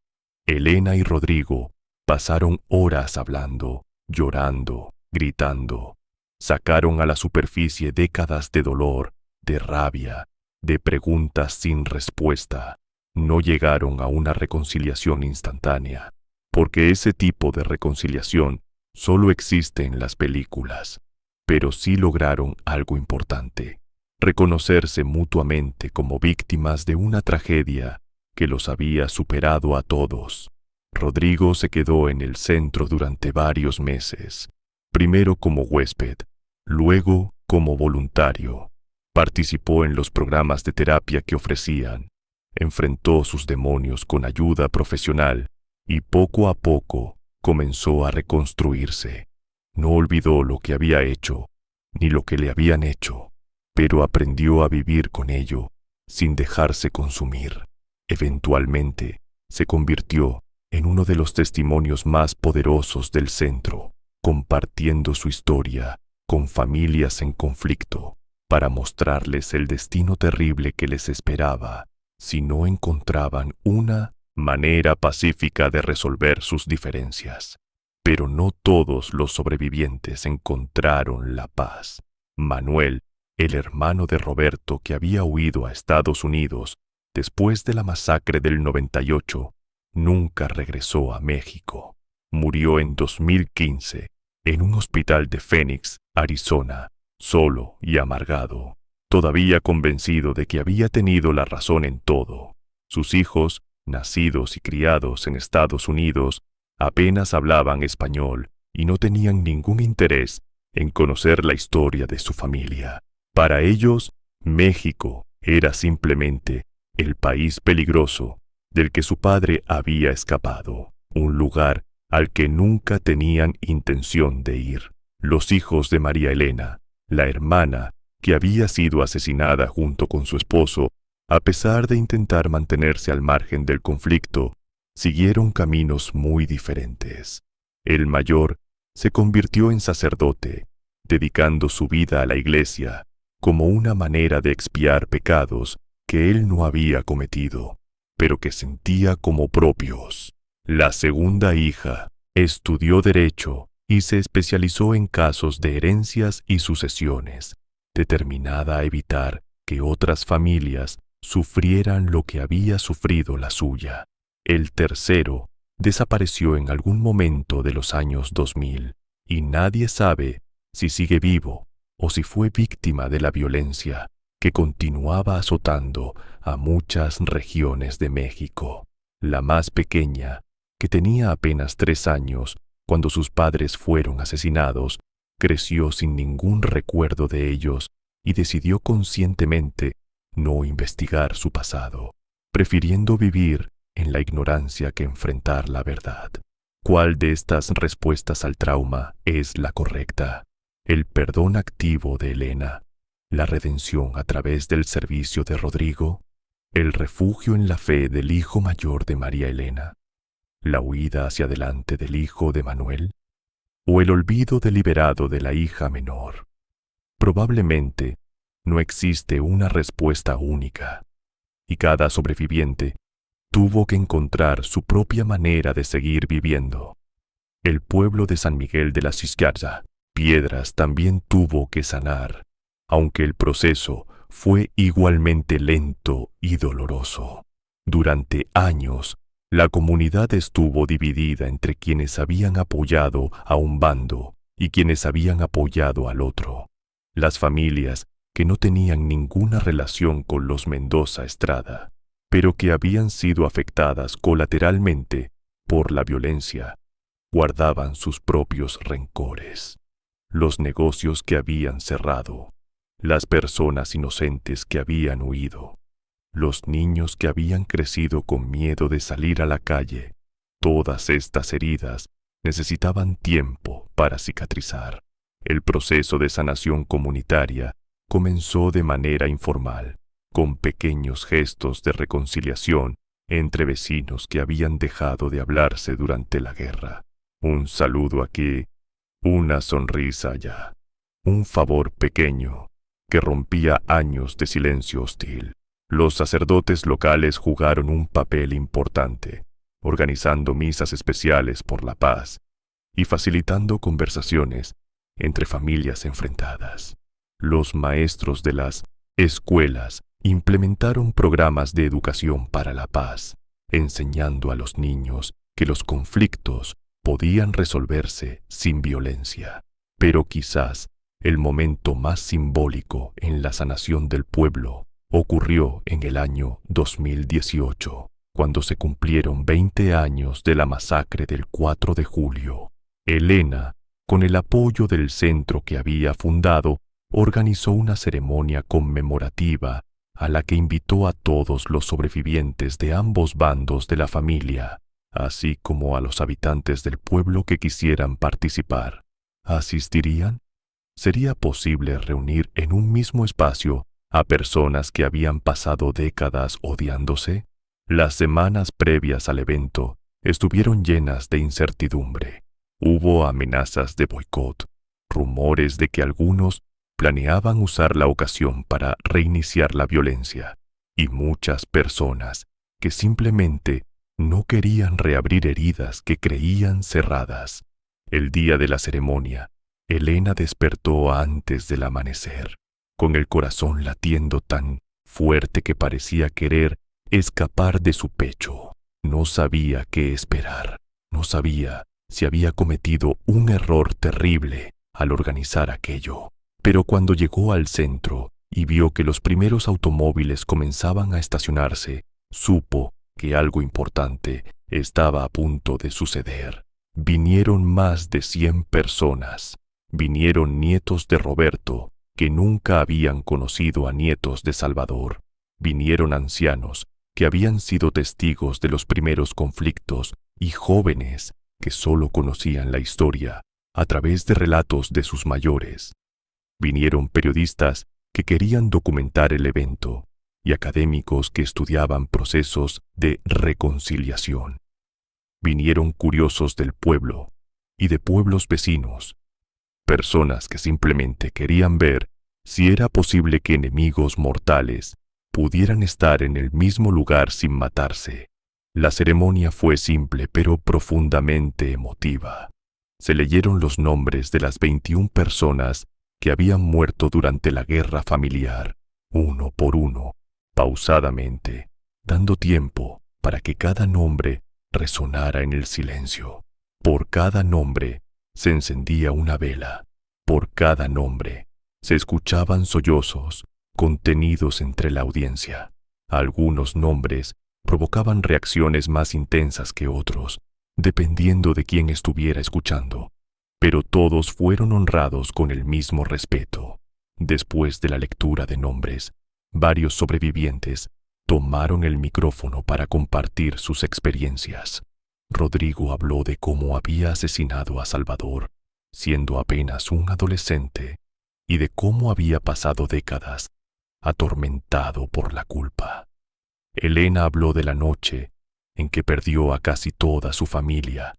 Elena y Rodrigo pasaron horas hablando, llorando, gritando. Sacaron a la superficie décadas de dolor, de rabia, de preguntas sin respuesta. No llegaron a una reconciliación instantánea, porque ese tipo de reconciliación solo existe en las películas. Pero sí lograron algo importante: reconocerse mutuamente como víctimas de una tragedia que los había superado a todos. Rodrigo se quedó en el centro durante varios meses, primero como huésped, luego como voluntario. Participó en los programas de terapia que ofrecían, enfrentó sus demonios con ayuda profesional y poco a poco comenzó a reconstruirse. No olvidó lo que había hecho, ni lo que le habían hecho, pero aprendió a vivir con ello sin dejarse consumir. Eventualmente, se convirtió en uno de los testimonios más poderosos del centro, compartiendo su historia con familias en conflicto para mostrarles el destino terrible que les esperaba si no encontraban una manera pacífica de resolver sus diferencias. Pero no todos los sobrevivientes encontraron la paz. Manuel, el hermano de Roberto que había huido a Estados Unidos después de la masacre del 98, nunca regresó a México. Murió en 2015 en un hospital de Phoenix, Arizona, solo y amargado, todavía convencido de que había tenido la razón en todo. Sus hijos, nacidos y criados en Estados Unidos, apenas hablaban español y no tenían ningún interés en conocer la historia de su familia. Para ellos, México era simplemente el país peligroso del que su padre había escapado, un lugar al que nunca tenían intención de ir. Los hijos de María Elena, la hermana que había sido asesinada junto con su esposo, a pesar de intentar mantenerse al margen del conflicto, siguieron caminos muy diferentes. El mayor se convirtió en sacerdote, dedicando su vida a la iglesia como una manera de expiar pecados que él no había cometido, pero que sentía como propios. La segunda hija estudió Derecho y se especializó en casos de herencias y sucesiones, determinada a evitar que otras familias sufrieran lo que había sufrido la suya. El tercero desapareció en algún momento de los años 2000 y nadie sabe si sigue vivo o si fue víctima de la violencia que continuaba azotando a muchas regiones de México. La más pequeña, que tenía apenas 3 años cuando sus padres fueron asesinados, creció sin ningún recuerdo de ellos y decidió conscientemente no investigar su pasado, prefiriendo vivir en la ignorancia que enfrentar la verdad. ¿Cuál de estas respuestas al trauma es la correcta? ¿El perdón activo de Elena? ¿La redención a través del servicio de Rodrigo? ¿El refugio en la fe del hijo mayor de María Elena? ¿La huida hacia adelante del hijo de Manuel? ¿O el olvido deliberado de la hija menor? Probablemente no existe una respuesta única, y cada sobreviviente tuvo que encontrar su propia manera de seguir viviendo. El pueblo de San Miguel de la Ciscarza, Piedras, también tuvo que sanar, aunque el proceso fue igualmente lento y doloroso. Durante años, la comunidad estuvo dividida entre quienes habían apoyado a un bando y quienes habían apoyado al otro. Las familias que no tenían ninguna relación con los Mendoza Estrada, pero que habían sido afectadas colateralmente por la violencia, guardaban sus propios rencores. Los negocios que habían cerrado, las personas inocentes que habían huido, los niños que habían crecido con miedo de salir a la calle, todas estas heridas necesitaban tiempo para cicatrizar. El proceso de sanación comunitaria comenzó de manera informal, con pequeños gestos de reconciliación entre vecinos que habían dejado de hablarse durante la guerra. Un saludo aquí, una sonrisa allá, un favor pequeño que rompía años de silencio hostil. Los sacerdotes locales jugaron un papel importante, organizando misas especiales por la paz y facilitando conversaciones entre familias enfrentadas. Los maestros de las escuelas implementaron programas de educación para la paz, enseñando a los niños que los conflictos podían resolverse sin violencia. Pero quizás el momento más simbólico en la sanación del pueblo ocurrió en el año 2018, cuando se cumplieron 20 años de la masacre del 4 de julio. Elena, con el apoyo del centro que había fundado, organizó una ceremonia conmemorativa a la que invitó a todos los sobrevivientes de ambos bandos de la familia, así como a los habitantes del pueblo que quisieran participar. ¿Asistirían? ¿Sería posible reunir en un mismo espacio a personas que habían pasado décadas odiándose. Las semanas previas al evento estuvieron llenas de incertidumbre. Hubo amenazas de boicot, rumores de que algunos planeaban usar la ocasión para reiniciar la violencia, y muchas personas que simplemente no querían reabrir heridas que creían cerradas. El día de la ceremonia, Elena despertó antes del amanecer, con el corazón latiendo tan fuerte que parecía querer escapar de su pecho. No sabía qué esperar. No sabía si había cometido un error terrible al organizar aquello. Pero cuando llegó al centro y vio que los primeros automóviles comenzaban a estacionarse, supo que algo importante estaba a punto de suceder. Vinieron más de 100 personas. Vinieron nietos de Roberto, que nunca habían conocido a nietos de Salvador. Vinieron ancianos que habían sido testigos de los primeros conflictos y jóvenes que solo conocían la historia a través de relatos de sus mayores. Vinieron periodistas que querían documentar el evento y académicos que estudiaban procesos de reconciliación. Vinieron curiosos del pueblo y de pueblos vecinos, personas que simplemente querían ver si era posible que enemigos mortales pudieran estar en el mismo lugar sin matarse. La ceremonia fue simple pero profundamente emotiva. Se leyeron los nombres de las 21 personas que habían muerto durante la guerra familiar, uno por uno, pausadamente, dando tiempo para que cada nombre resonara en el silencio. Por cada nombre se encendía una vela. Por cada nombre se escuchaban sollozos contenidos entre la audiencia. Algunos nombres provocaban reacciones más intensas que otros, dependiendo de quién estuviera escuchando, pero todos fueron honrados con el mismo respeto. Después de la lectura de nombres, varios sobrevivientes tomaron el micrófono para compartir sus experiencias. Rodrigo habló de cómo había asesinado a Salvador, siendo apenas un adolescente, y de cómo había pasado décadas atormentado por la culpa. Elena habló de la noche en que perdió a casi toda su familia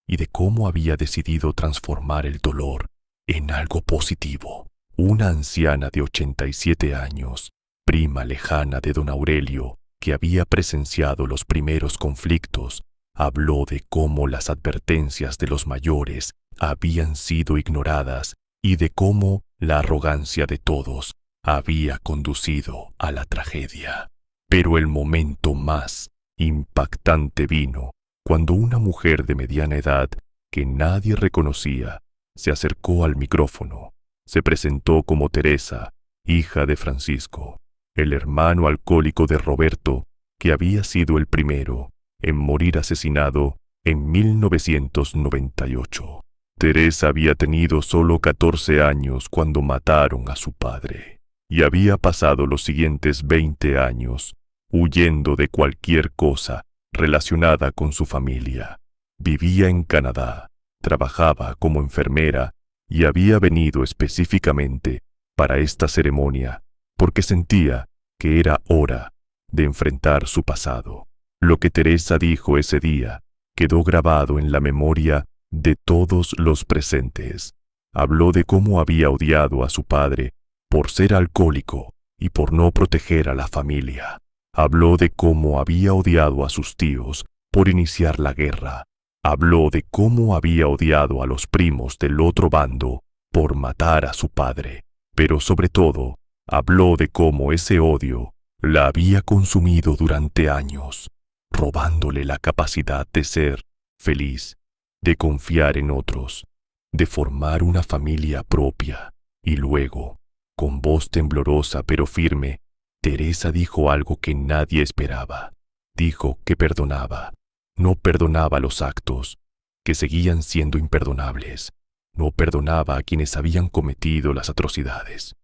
y de cómo había decidido transformar el dolor en algo positivo. Una anciana de 87 años, prima lejana de don Aurelio, que había presenciado los primeros conflictos, habló de cómo las advertencias de los mayores habían sido ignoradas y de cómo la arrogancia de todos había conducido a la tragedia. Pero el momento más impactante vino cuando una mujer de mediana edad que nadie reconocía se acercó al micrófono. Se presentó como Teresa, hija de Francisco, el hermano alcohólico de Roberto, que había sido el primero en morir asesinado en 1998. Teresa había tenido solo 14 años cuando mataron a su padre y había pasado los siguientes 20 años huyendo de cualquier cosa relacionada con su familia. Vivía en Canadá, trabajaba como enfermera y había venido específicamente para esta ceremonia porque sentía que era hora de enfrentar su pasado. Lo que Teresa dijo ese día quedó grabado en la memoria de todos los presentes. Habló de cómo había odiado a su padre por ser alcohólico y por no proteger a la familia. Habló de cómo había odiado a sus tíos por iniciar la guerra. Habló de cómo había odiado a los primos del otro bando por matar a su padre. Pero sobre todo, habló de cómo ese odio la había consumido durante años, robándole la capacidad de ser feliz, de confiar en otros, de formar una familia propia. Y luego, con voz temblorosa pero firme, Teresa dijo algo que nadie esperaba. Dijo que perdonaba. No perdonaba los actos, que seguían siendo imperdonables. No perdonaba a quienes habían cometido las atrocidades,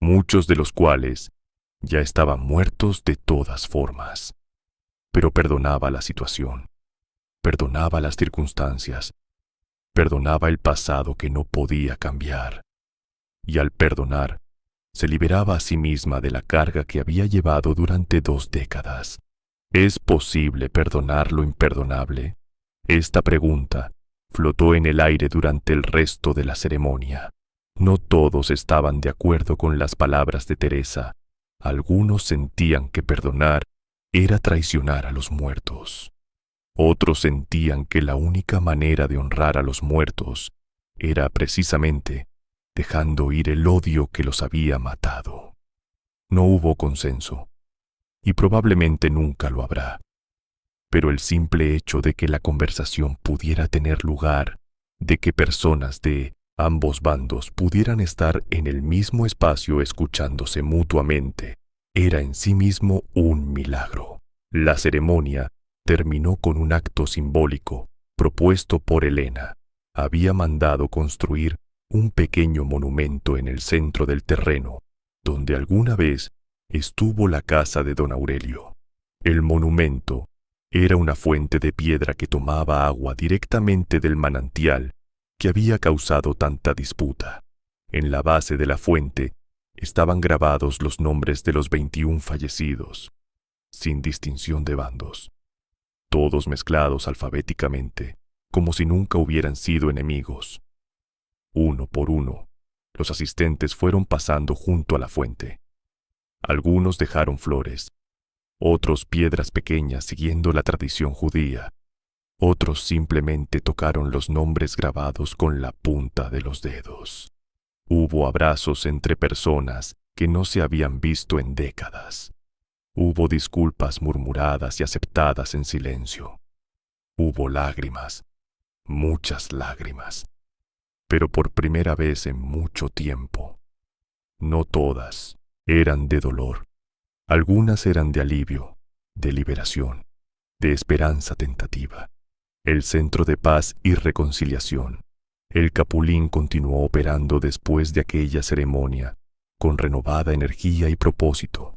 muchos de los cuales ya estaban muertos de todas formas. Pero perdonaba la situación, perdonaba las circunstancias, perdonaba el pasado que no podía cambiar. Y al perdonar, se liberaba a sí misma de la carga que había llevado durante 2 décadas. ¿Es posible perdonar lo imperdonable? Esta pregunta flotó en el aire durante el resto de la ceremonia. No todos estaban de acuerdo con las palabras de Teresa. Algunos sentían que perdonar era traicionar a los muertos. Otros sentían que la única manera de honrar a los muertos era precisamente dejando ir el odio que los había matado. No hubo consenso, y probablemente nunca lo habrá. Pero el simple hecho de que la conversación pudiera tener lugar, de que personas de ambos bandos pudieran estar en el mismo espacio escuchándose mutuamente, era en sí mismo un milagro. La ceremonia terminó con un acto simbólico propuesto por Elena. Había mandado construir un pequeño monumento en el centro del terreno, donde alguna vez estuvo la casa de don Aurelio. El monumento era una fuente de piedra que tomaba agua directamente del manantial que había causado tanta disputa. En la base de la fuente estaban grabados los nombres de los 21 fallecidos, sin distinción de bandos, todos mezclados alfabéticamente, como si nunca hubieran sido enemigos. Uno por uno, los asistentes fueron pasando junto a la fuente. Algunos dejaron flores, otros piedras pequeñas siguiendo la tradición judía, otros simplemente tocaron los nombres grabados con la punta de los dedos. Hubo abrazos entre personas que no se habían visto en décadas. Hubo disculpas murmuradas y aceptadas en silencio. Hubo lágrimas, muchas lágrimas, pero por primera vez en mucho tiempo. No todas eran de dolor. Algunas eran de alivio, de liberación, de esperanza tentativa. El Centro de Paz y Reconciliación. El Capulín continuó operando después de aquella ceremonia, con renovada energía y propósito.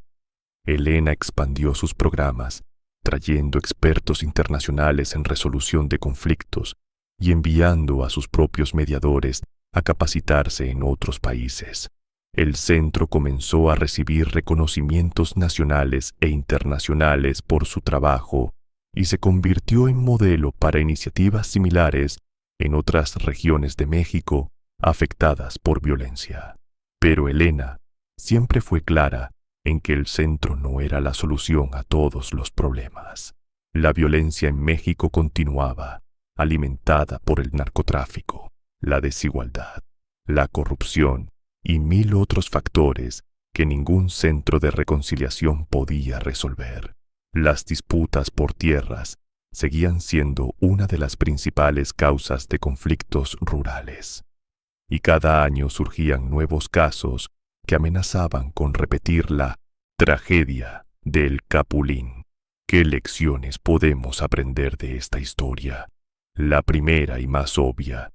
Elena expandió sus programas, trayendo expertos internacionales en resolución de conflictos y enviando a sus propios mediadores a capacitarse en otros países. El centro comenzó a recibir reconocimientos nacionales e internacionales por su trabajo y se convirtió en modelo para iniciativas similares en otras regiones de México afectadas por violencia. Pero Elena siempre fue clara en que el centro no era la solución a todos los problemas. La violencia en México continuaba, alimentada por el narcotráfico, la desigualdad, la corrupción y 1000 otros factores que ningún centro de reconciliación podía resolver. Las disputas por tierras seguían siendo una de las principales causas de conflictos rurales, y cada año surgían nuevos casos que amenazaban con repetir la tragedia del Capulín. ¿Qué lecciones podemos aprender de esta historia? La primera y más obvia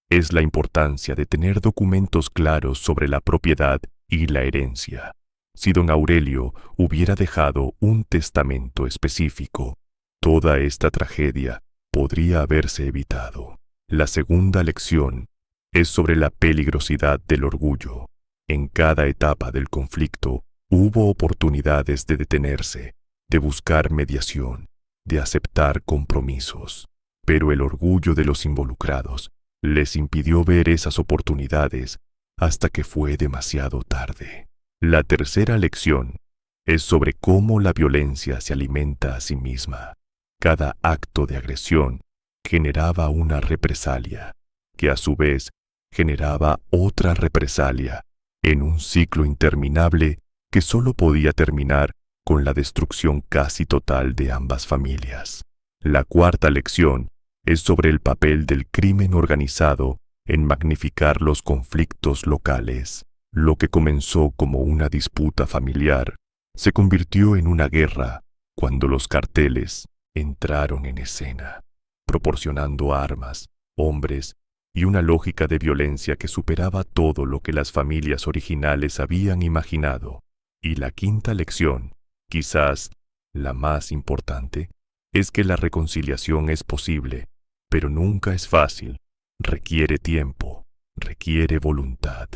es la importancia de tener documentos claros sobre la propiedad y la herencia. Si don Aurelio hubiera dejado un testamento específico, toda esta tragedia podría haberse evitado. La segunda lección es sobre la peligrosidad del orgullo. En cada etapa del conflicto hubo oportunidades de detenerse, de buscar mediación, de aceptar compromisos, pero el orgullo de los involucrados les impidió ver esas oportunidades hasta que fue demasiado tarde. La tercera lección es sobre cómo la violencia se alimenta a sí misma. Cada acto de agresión generaba una represalia, que a su vez generaba otra represalia, en un ciclo interminable que solo podía terminar con la destrucción casi total de ambas familias. La cuarta lección es sobre el papel del crimen organizado en magnificar los conflictos locales. Lo que comenzó como una disputa familiar se convirtió en una guerra cuando los carteles entraron en escena, proporcionando armas, hombres y una lógica de violencia que superaba todo lo que las familias originales habían imaginado. Y la quinta lección, quizás la más importante, es que la reconciliación es posible, pero nunca es fácil. Requiere tiempo, requiere voluntad.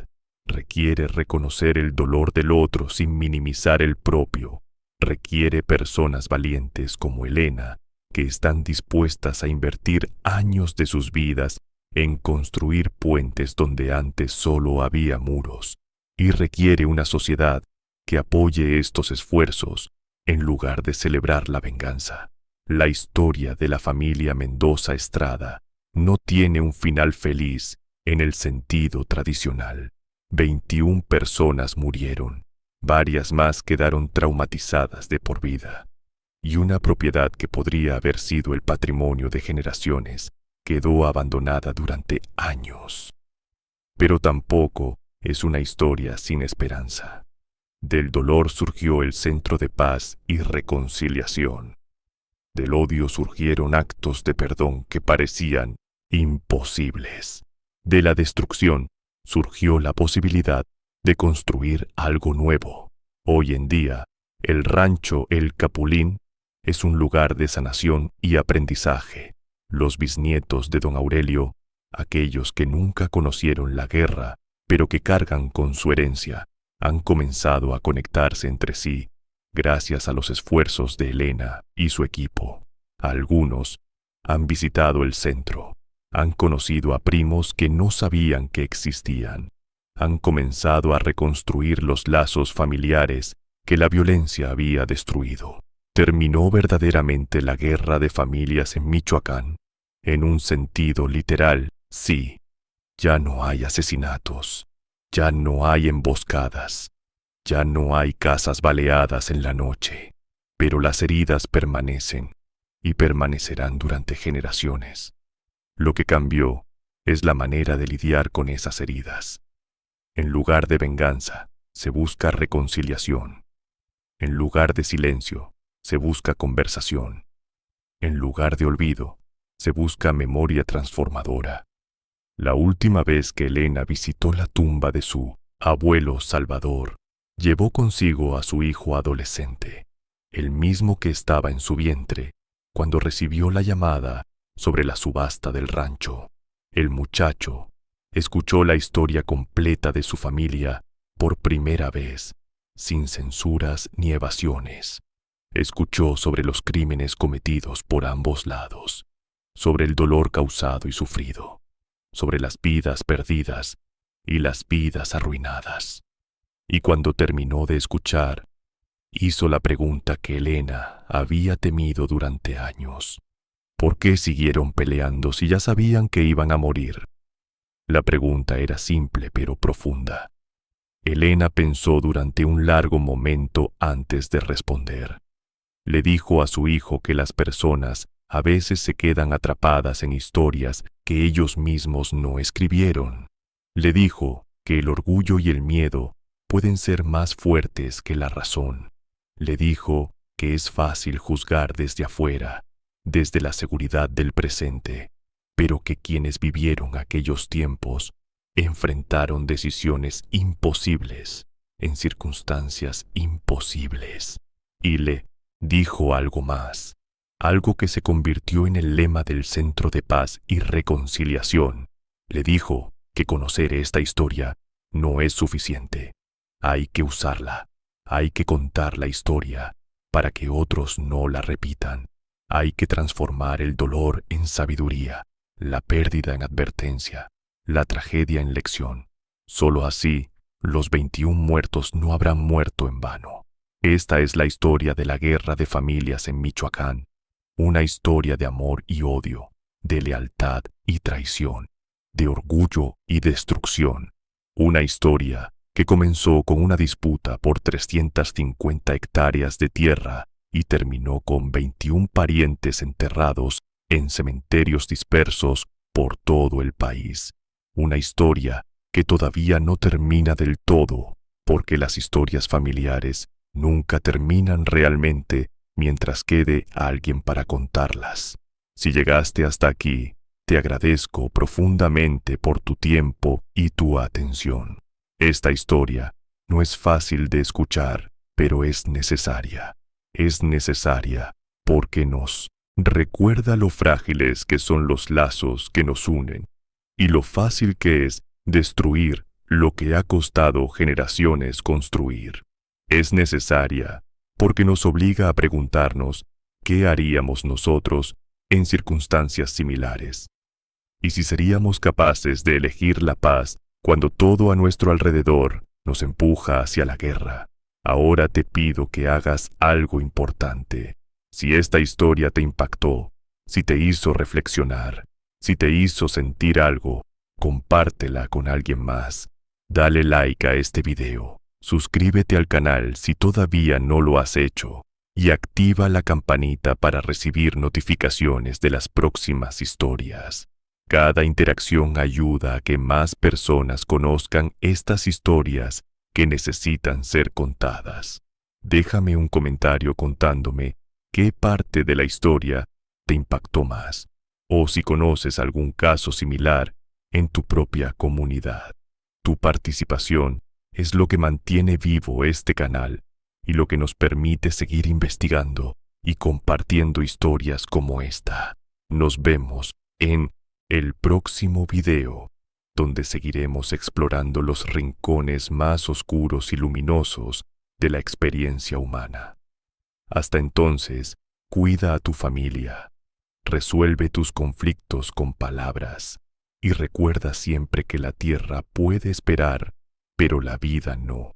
Requiere reconocer el dolor del otro sin minimizar el propio. Requiere personas valientes como Elena, que están dispuestas a invertir años de sus vidas en construir puentes donde antes solo había muros. Y requiere una sociedad que apoye estos esfuerzos en lugar de celebrar la venganza. La historia de la familia Mendoza Estrada no tiene un final feliz en el sentido tradicional. 21 personas murieron, varias más quedaron traumatizadas de por vida, y una propiedad que podría haber sido el patrimonio de generaciones quedó abandonada durante años. Pero tampoco es una historia sin esperanza. Del dolor surgió el Centro de Paz y Reconciliación. Del odio surgieron actos de perdón que parecían imposibles. De la destrucción surgió la posibilidad de construir algo nuevo. Hoy en día, el rancho El Capulín es un lugar de sanación y aprendizaje. Los bisnietos de don Aurelio, aquellos que nunca conocieron la guerra, pero que cargan con su herencia, han comenzado a conectarse entre sí gracias a los esfuerzos de Elena y su equipo. Algunos han visitado el centro, han conocido a primos que no sabían que existían, han comenzado a reconstruir los lazos familiares que la violencia había destruido. Terminó verdaderamente la guerra de familias en Michoacán. En un sentido literal, sí. Ya no hay asesinatos, ya no hay emboscadas, ya no hay casas baleadas en la noche, pero las heridas permanecen y permanecerán durante generaciones. Lo que cambió es la manera de lidiar con esas heridas. En lugar de venganza, se busca reconciliación. En lugar de silencio, se busca conversación. En lugar de olvido, se busca memoria transformadora. La última vez que Elena visitó la tumba de su abuelo Salvador, llevó consigo a su hijo adolescente, el mismo que estaba en su vientre cuando recibió la llamada sobre la subasta del rancho. El muchacho escuchó la historia completa de su familia por primera vez, sin censuras ni evasiones. Escuchó sobre los crímenes cometidos por ambos lados, sobre el dolor causado y sufrido, sobre las vidas perdidas y las vidas arruinadas. Y cuando terminó de escuchar, hizo la pregunta que Elena había temido durante años. ¿Por qué siguieron peleando si ya sabían que iban a morir? La pregunta era simple pero profunda. Elena pensó durante un largo momento antes de responder. Le dijo a su hijo que las personas a veces se quedan atrapadas en historias que ellos mismos no escribieron. Le dijo que el orgullo y el miedo pueden ser más fuertes que la razón. Le dijo que es fácil juzgar desde afuera, desde la seguridad del presente, pero que quienes vivieron aquellos tiempos enfrentaron decisiones imposibles en circunstancias imposibles. Y le dijo algo más, algo que se convirtió en el lema del Centro de Paz y Reconciliación. Le dijo que conocer esta historia no es suficiente. Hay que usarla, hay que contar la historia para que otros no la repitan. Hay que transformar el dolor en sabiduría, la pérdida en advertencia, la tragedia en lección. Solo así, los 21 muertos no habrán muerto en vano. Esta es la historia de la guerra de familias en Michoacán, una historia de amor y odio, de lealtad y traición, de orgullo y destrucción. Una historia que comenzó con una disputa por 350 hectáreas de tierra y terminó con 21 parientes enterrados en cementerios dispersos por todo el país. Una historia que todavía no termina del todo, porque las historias familiares nunca terminan realmente mientras quede alguien para contarlas. Si llegaste hasta aquí, te agradezco profundamente por tu tiempo y tu atención. Esta historia no es fácil de escuchar, pero es necesaria. Es necesaria porque nos recuerda lo frágiles que son los lazos que nos unen y lo fácil que es destruir lo que ha costado generaciones construir. Es necesaria porque nos obliga a preguntarnos qué haríamos nosotros en circunstancias similares. Y si seríamos capaces de elegir la paz cuando todo a nuestro alrededor nos empuja hacia la guerra. Ahora te pido que hagas algo importante. Si esta historia te impactó, si te hizo reflexionar, si te hizo sentir algo, compártela con alguien más. Dale like a este video, suscríbete al canal si todavía no lo has hecho y activa la campanita para recibir notificaciones de las próximas historias. Cada interacción ayuda a que más personas conozcan estas historias que necesitan ser contadas. Déjame un comentario contándome qué parte de la historia te impactó más, o si conoces algún caso similar en tu propia comunidad. Tu participación es lo que mantiene vivo este canal y lo que nos permite seguir investigando y compartiendo historias como esta. Nos vemos en el próximo video, donde seguiremos explorando los rincones más oscuros y luminosos de la experiencia humana. Hasta entonces, cuida a tu familia, resuelve tus conflictos con palabras y recuerda siempre que la tierra puede esperar, pero la vida no.